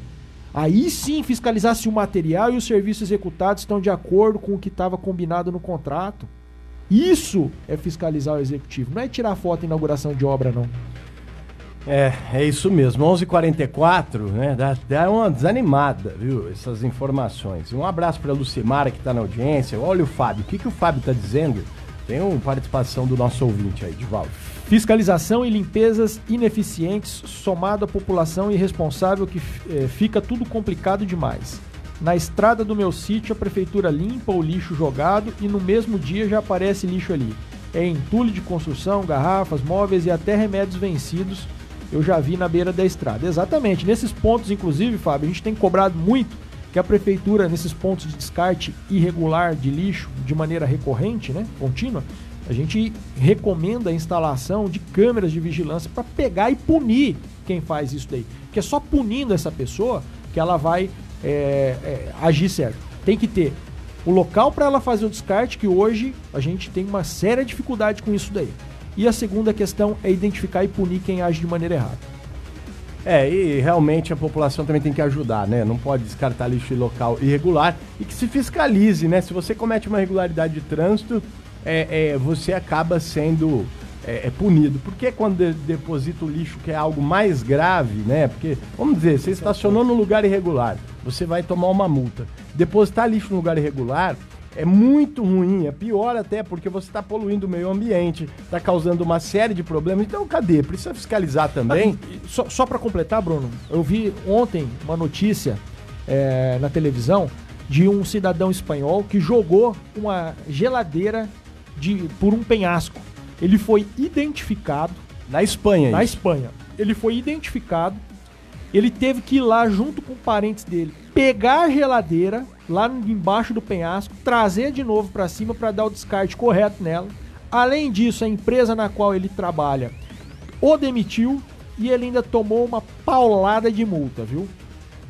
Aí sim fiscalizar se o material e o serviço executado estão de acordo com o que estava combinado no contrato. Isso é fiscalizar o executivo, não é tirar foto em inauguração de obra, não. É isso mesmo, 11h44, né? Dá uma desanimada, viu? Essas informações. Um abraço para a Lucimara, que está na audiência. Olha o Fábio, o que o Fábio está dizendo? Tem uma participação do nosso ouvinte aí, Divaldo. Fiscalização e limpezas ineficientes, somado à população irresponsável, que fica tudo complicado demais. Na estrada do meu sítio, a prefeitura limpa o lixo jogado e no mesmo dia já aparece lixo ali. É entulho de construção, garrafas, móveis e até remédios vencidos, eu já vi na beira da estrada. Exatamente, nesses pontos, inclusive, Fábio, a gente tem cobrado muito que a prefeitura, nesses pontos de descarte irregular de lixo, de maneira recorrente, né, contínua, a gente recomenda a instalação de câmeras de vigilância para pegar e punir quem faz isso daí. Porque é só punindo essa pessoa que ela vai agir certo. Tem que ter o local para ela fazer o descarte, que hoje a gente tem uma séria dificuldade com isso daí. E a segunda questão é identificar e punir quem age de maneira errada. E realmente a população também tem que ajudar, né? Não pode descartar lixo em local irregular e que se fiscalize, né? Se você comete uma irregularidade de trânsito, você acaba sendo punido. Porque quando deposita o lixo, que é algo mais grave, né? Porque, vamos dizer, você estacionou num lugar irregular, você vai tomar uma multa. Depositar lixo num lugar irregular é muito ruim, é pior até, porque você está poluindo o meio ambiente, está causando uma série de problemas. Então, cadê? Precisa fiscalizar também. Só para completar, Bruno, eu vi ontem uma notícia na televisão de um cidadão espanhol que jogou uma geladeira por um penhasco. Ele foi identificado... Na Espanha. Na Espanha. Ele foi identificado, ele teve que ir lá junto com parentes dele, pegar a geladeira lá embaixo do penhasco, trazer de novo para cima para dar o descarte correto nela. Além disso, a empresa na qual ele trabalha o demitiu e ele ainda tomou uma paulada de multa, viu?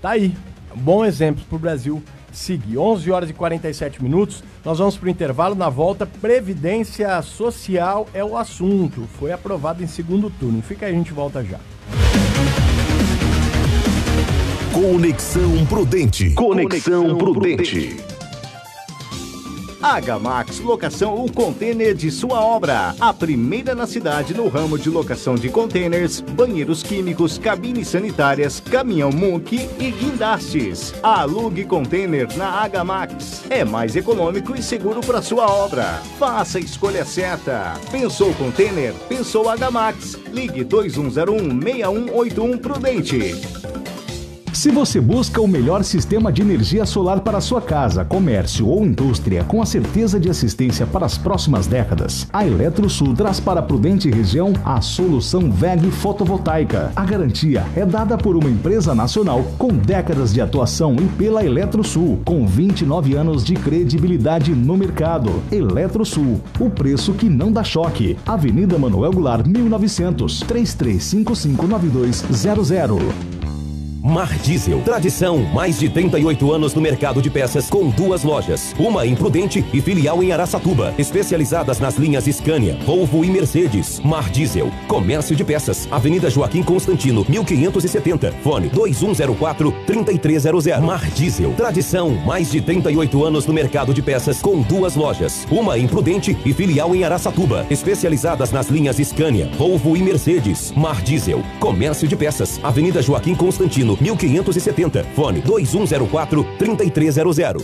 Tá aí. Bom exemplo pro Brasil seguir. 11h47, nós vamos pro intervalo. Na volta, Previdência Social é o assunto. Foi aprovado em segundo turno. Fica aí, a gente volta já. Conexão Prudente. Conexão Prudente. Agamax Locação, o container de sua obra. A primeira na cidade no ramo de locação de containers, banheiros químicos, cabines sanitárias, caminhão Munk e guindastes. Alugue container na Agamax. É mais econômico e seguro para sua obra. Faça a escolha certa. Pensou container? Pensou Agamax. Ligue 2101-6181 Prudente. Se você busca o melhor sistema de energia solar para sua casa, comércio ou indústria, com a certeza de assistência para as próximas décadas, a Eletrosul traz para a Prudente região a solução WEG Fotovoltaica. A garantia é dada por uma empresa nacional com décadas de atuação e pela Eletrosul, com 29 anos de credibilidade no mercado. Eletrosul, o preço que não dá choque. Avenida Manuel Goulart, 1900, 33559200. Mar Diesel. Tradição, mais de 38 anos no mercado de peças com 2 lojas. Uma em Prudente e filial em Araçatuba. Especializadas nas linhas Scania, Volvo e Mercedes. Mar Diesel. Comércio de peças. Avenida Joaquim Constantino, 1570. Fone 2104-3300. Mar Diesel. Tradição, mais de 38 anos no mercado de peças com 2 lojas. Uma em Prudente e filial em Araçatuba. Especializadas nas linhas Scania, Volvo e Mercedes. Mar Diesel. Comércio de peças. Avenida Joaquim Constantino, 1570. Fone 2104-3300.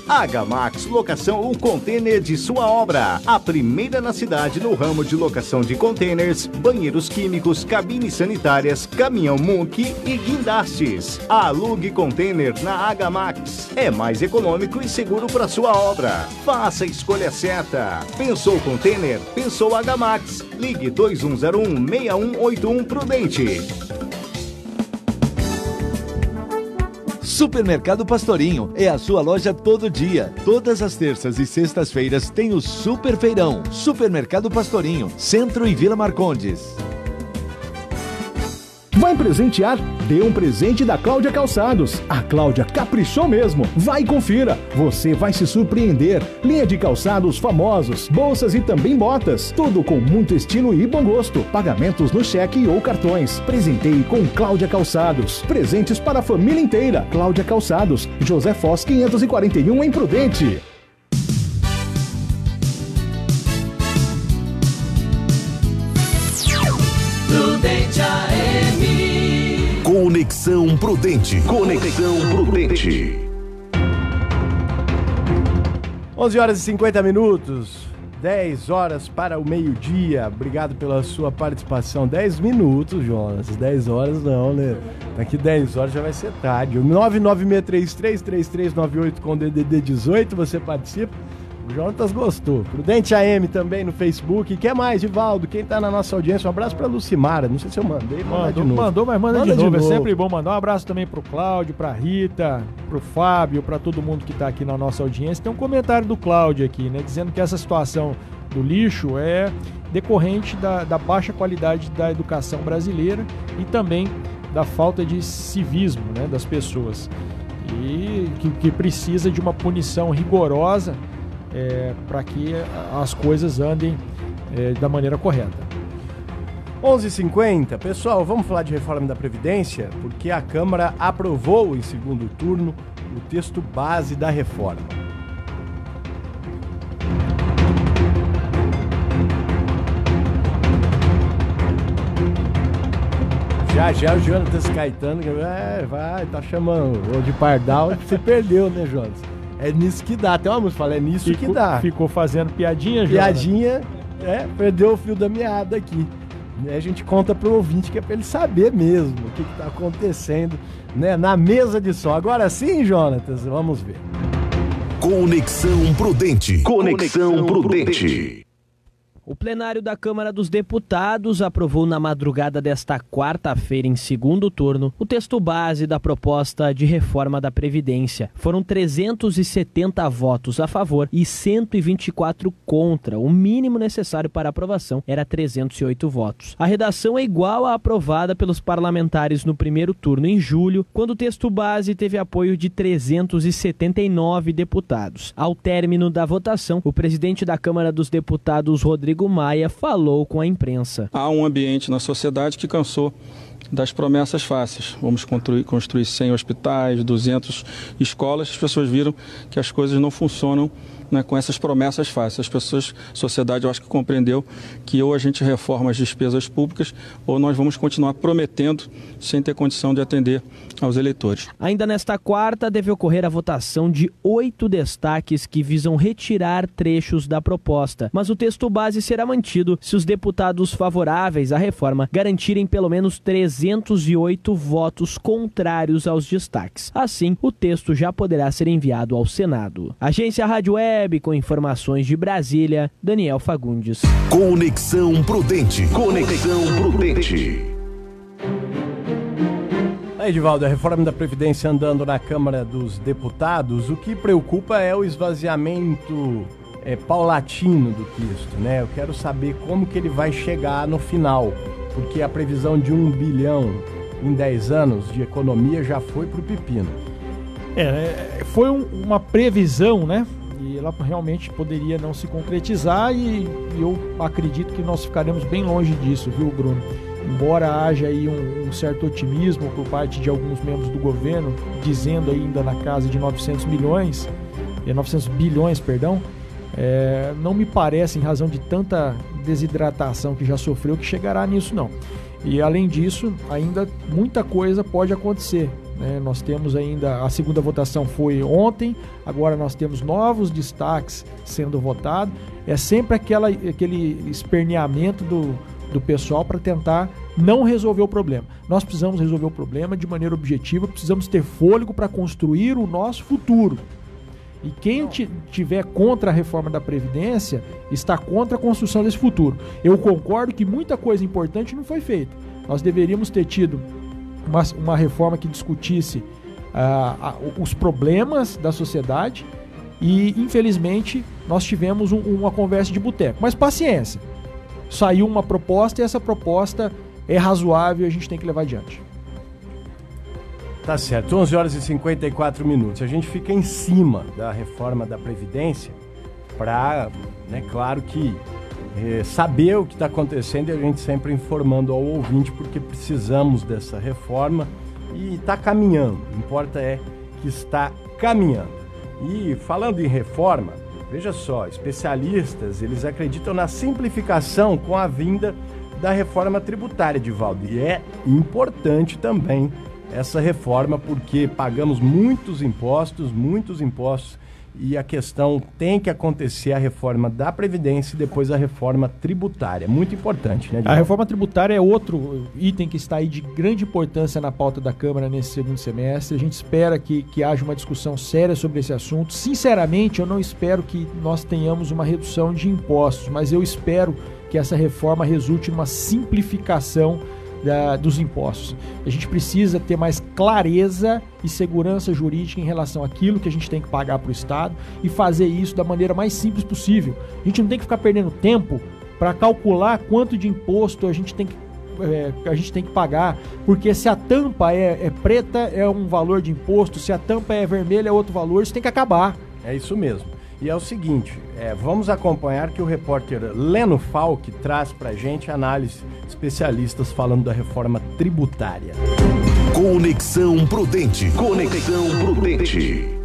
Agamax Locação ou Container de sua obra. A primeira na cidade no ramo de locação de containers, banheiros químicos, cabines sanitárias, caminhão Munk e guindastes. Alugue container na Agamax. É mais econômico e seguro para sua obra. Faça a escolha certa. Pensou container? Pensou Agamax. Ligue 2101-6181 Prudente. Supermercado Pastorinho é a sua loja todo dia. Todas as terças e sextas-feiras tem o Super Feirão. Supermercado Pastorinho, Centro e Vila Marcondes. Vai presentear? Dê um presente da Cláudia Calçados. A Cláudia caprichou mesmo. Vai e confira. Você vai se surpreender. Linha de calçados famosos, bolsas e também botas. Tudo com muito estilo e bom gosto. Pagamentos no cheque ou cartões. Presenteie com Cláudia Calçados. Presentes para a família inteira. Cláudia Calçados. José Foz 541 em Prudente. Prudente AM. Conexão Prudente. Conexão Prudente. 11 horas e 50 minutos. 10 horas para o meio-dia. Obrigado pela sua participação. 10 minutos, Jonas. 10 horas não, né? Daqui 10 horas já vai ser tarde. 996333398 com DDD 18. Você participa. O Jonas gostou. Prudente AM também no Facebook. Quer mais, Divaldo? Quem tá na nossa audiência? Um abraço pra Lucimara. Não sei se eu mandei. Mandou, mas manda de novo. É sempre bom mandar um abraço também pro Cláudio, pra Rita, pro Fábio, pra todo mundo que tá aqui na nossa audiência. Tem um comentário do Cláudio aqui, né? Dizendo que essa situação do lixo é decorrente da baixa qualidade da educação brasileira e também da falta de civismo, né, das pessoas. E que precisa de uma punição rigorosa para que as coisas andem da maneira correta. 11h50. Pessoal, vamos falar de reforma da Previdência, porque a Câmara aprovou em segundo turno o texto base da reforma. Já o Jonas Caetano tá chamando o de Pardal. Você perdeu, né, Jonas? É nisso que dá. Tem uma música que fala, é nisso que dá. Ficou fazendo piadinha, Jonas? Piadinha, perdeu o fio da meada aqui. A gente conta pro ouvinte que é pra ele saber mesmo o que tá acontecendo, né, na mesa de som. Agora sim, Jonatas, vamos ver. Conexão Prudente. Conexão Prudente. O plenário da Câmara dos Deputados aprovou na madrugada desta quarta-feira, em segundo turno, o texto base da proposta de reforma da Previdência. Foram 370 votos a favor e 124 contra. O mínimo necessário para aprovação era 308 votos. A redação é igual à aprovada pelos parlamentares no primeiro turno, em julho, quando o texto base teve apoio de 379 deputados. Ao término da votação, o presidente da Câmara dos Deputados, Rodrigo Maia, falou com a imprensa. Há um ambiente na sociedade que cansou das promessas fáceis. Vamos construir 100 hospitais, 200 escolas. As pessoas viram que as coisas não funcionam, né, com essas promessas fáceis. A sociedade, eu acho que compreendeu que ou a gente reforma as despesas públicas ou nós vamos continuar prometendo sem ter condição de atender aos eleitores. Ainda nesta quarta, deve ocorrer a votação de 8 destaques que visam retirar trechos da proposta. Mas o texto base será mantido se os deputados favoráveis à reforma garantirem pelo menos 308 votos contrários aos destaques. Assim, o texto já poderá ser enviado ao Senado. Agência Rádio Web, com informações de Brasília, Daniel Fagundes. Conexão Prudente. Conexão Prudente. Aí, Edivaldo, a reforma da Previdência andando na Câmara dos Deputados, o que preocupa é o esvaziamento paulatino do texto, né? Eu quero saber como que ele vai chegar no final, porque a previsão de 1 bilhão em 10 anos de economia já foi pro pepino. Foi uma previsão, né? E ela realmente poderia não se concretizar e eu acredito que nós ficaremos bem longe disso, viu, Bruno? Embora haja aí um certo otimismo por parte de alguns membros do governo, dizendo ainda na casa de 900 bilhões, não me parece, em razão de tanta desidratação que já sofreu, que chegará nisso não. E além disso, ainda muita coisa pode acontecer, né? Nós temos ainda, a segunda votação foi ontem, agora nós temos novos destaques sendo votados. É sempre aquele esperneamento do pessoal para tentar não resolver o problema. Nós precisamos resolver o problema de maneira objetiva, precisamos ter fôlego para construir o nosso futuro. E quem tiver contra a reforma da Previdência está contra a construção desse futuro. Eu concordo que muita coisa importante não foi feita. Nós deveríamos ter tido uma reforma que discutisse os problemas da sociedade e, infelizmente, nós tivemos uma conversa de boteco. Mas paciência. Saiu uma proposta e essa proposta é razoável e a gente tem que levar adiante. Tá certo, 11 horas e 54 minutos. A gente fica em cima da reforma da Previdência para, né, claro que saber o que está acontecendo e a gente sempre informando ao ouvinte, porque precisamos dessa reforma e está caminhando. O que importa é que está caminhando. E falando em reforma, veja só, especialistas, eles acreditam na simplificação com a vinda da reforma tributária, Divaldo. E é importante também essa reforma, porque pagamos muitos impostos, e a questão tem que acontecer a reforma da Previdência e depois a reforma tributária. Muito importante, né, Divaldo? A reforma tributária é outro item que está aí de grande importância na pauta da Câmara nesse segundo semestre. A gente espera que haja uma discussão séria sobre esse assunto. Sinceramente, eu não espero que nós tenhamos uma redução de impostos, mas eu espero que essa reforma resulte numa simplificação dos impostos. A gente precisa ter mais clareza e segurança jurídica em relação àquilo que a gente tem que pagar para o Estado e fazer isso da maneira mais simples possível. A gente não tem que ficar perdendo tempo para calcular quanto de imposto a gente tem que pagar, porque se a tampa é preta é um valor de imposto, se a tampa é vermelha é outro valor, isso tem que acabar. É isso mesmo. E é o seguinte, vamos acompanhar que o repórter Leno Falck traz pra gente análise, especialistas falando da reforma tributária. Conexão Prudente. Conexão Prudente.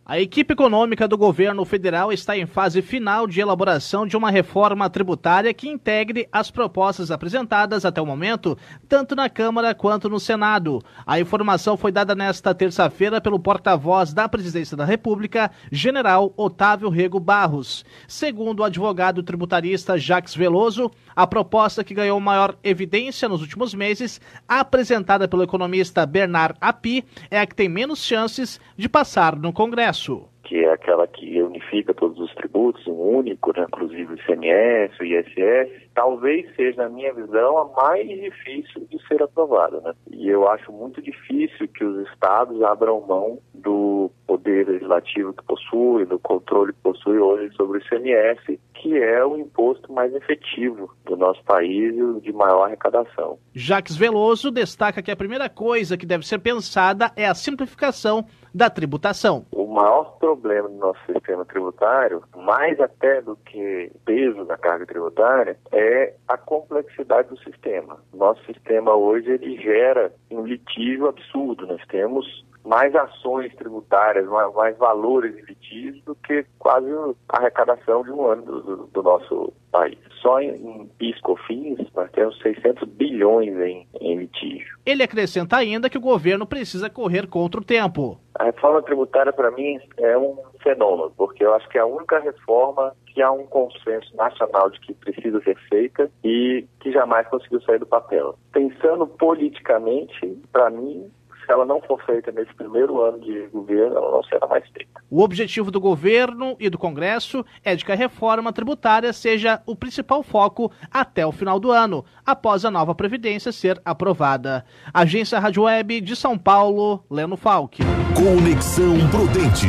A equipe econômica do governo federal está em fase final de elaboração de uma reforma tributária que integre as propostas apresentadas até o momento, tanto na Câmara quanto no Senado. A informação foi dada nesta terça-feira pelo porta-voz da Presidência da República, General Otávio Rego Barros. Segundo o advogado tributarista Jacques Veloso, a proposta que ganhou maior evidência nos últimos meses, apresentada pelo economista Bernard Api, é a que tem menos chances de passar no Congresso. Que é aquela que unifica todos os tributos, um único, né, inclusive o ICMS, o ISS, talvez seja, na minha visão, a mais difícil de ser aprovada, né? E eu acho muito difícil que os estados abram mão do poder legislativo que possui, do controle que possui hoje sobre o ICMS, que é o imposto mais efetivo do nosso país e o de maior arrecadação. Jacques Veloso destaca que a primeira coisa que deve ser pensada é a simplificação da tributação. O maior problema do nosso sistema tributário, mais até do que o peso da carga tributária, é a complexidade do sistema. Nosso sistema hoje ele gera um litígio absurdo. Nós temos mais ações tributárias, mais valores em litígio do que quase a arrecadação de um ano do nosso país. Só em PIS/COFINS nós temos 600 bilhões em litígio. Ele acrescenta ainda que o governo precisa correr contra o tempo. A reforma tributária, para mim, é um fenômeno, porque eu acho que é a única reforma que há um consenso nacional de que precisa ser feita e que jamais conseguiu sair do papel. Pensando politicamente, para mim, se ela não for feita nesse primeiro ano de governo, ela não será mais feita. O objetivo do governo e do Congresso é de que a reforma tributária seja o principal foco até o final do ano, após a nova Previdência ser aprovada. Agência Rádio Web de São Paulo, Leno Falck. Conexão Prudente.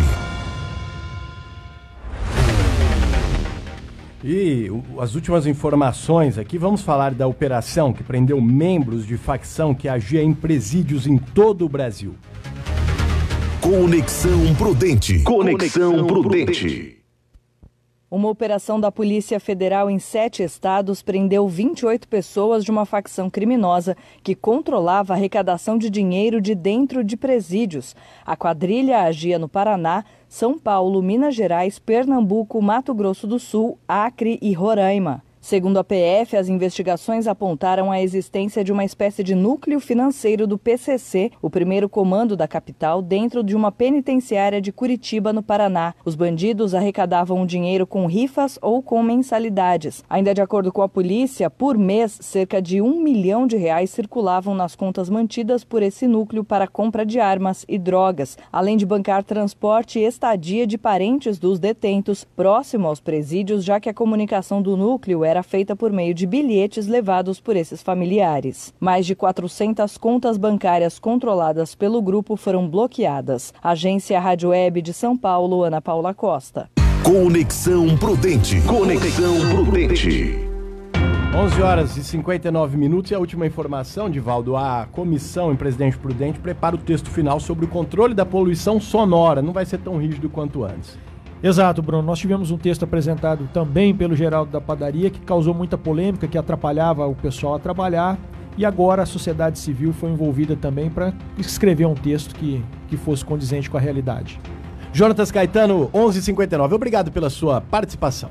E as últimas informações aqui, vamos falar da operação que prendeu membros de facção que agia em presídios em todo o Brasil. Conexão Prudente. Conexão Prudente. Uma operação da Polícia Federal em 7 estados prendeu 28 pessoas de uma facção criminosa que controlava a arrecadação de dinheiro de dentro de presídios. A quadrilha agia no Paraná, São Paulo, Minas Gerais, Pernambuco, Mato Grosso do Sul, Acre e Roraima. Segundo a PF, as investigações apontaram a existência de uma espécie de núcleo financeiro do PCC, o primeiro comando da capital, dentro de uma penitenciária de Curitiba, no Paraná. Os bandidos arrecadavam o dinheiro com rifas ou com mensalidades. Ainda de acordo com a polícia, por mês, cerca de R$1 milhão circulavam nas contas mantidas por esse núcleo para compra de armas e drogas, além de bancar transporte e estadia de parentes dos detentos próximo aos presídios, já que a comunicação do núcleo era feita por meio de bilhetes levados por esses familiares. Mais de 400 contas bancárias controladas pelo grupo foram bloqueadas. Agência Rádio Web de São Paulo, Ana Paula Costa. Conexão Prudente. Conexão Prudente. 11 horas e 59 minutos e a última informação, Divaldo, a comissão em Presidente Prudente prepara o texto final sobre o controle da poluição sonora. Não vai ser tão rígido quanto antes. Exato, Bruno. Nós tivemos um texto apresentado também pelo Geraldo da Padaria que causou muita polêmica, que atrapalhava o pessoal a trabalhar, e agora a sociedade civil foi envolvida também para escrever um texto que fosse condizente com a realidade. Jonatas Caetano, 11h59. Obrigado pela sua participação.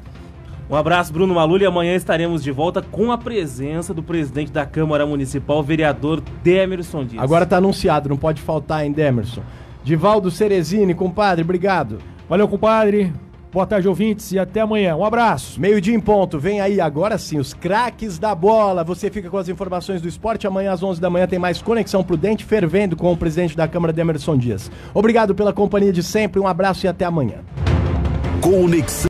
Um abraço, Bruno Maluli. Amanhã estaremos de volta com a presença do presidente da Câmara Municipal, vereador Demerson Dias. Agora está anunciado, não pode faltar, hein, Demerson? Divaldo Cerezini, compadre, obrigado. Valeu, compadre. Boa tarde, ouvintes, e até amanhã. Um abraço. 12:00 em ponto. Vem aí agora sim os craques da bola. Você fica com as informações do esporte. Amanhã às 11 da manhã tem mais Conexão Prudente, fervendo com o presidente da Câmara, Demerson Dias. Obrigado pela companhia de sempre. Um abraço e até amanhã. Conexão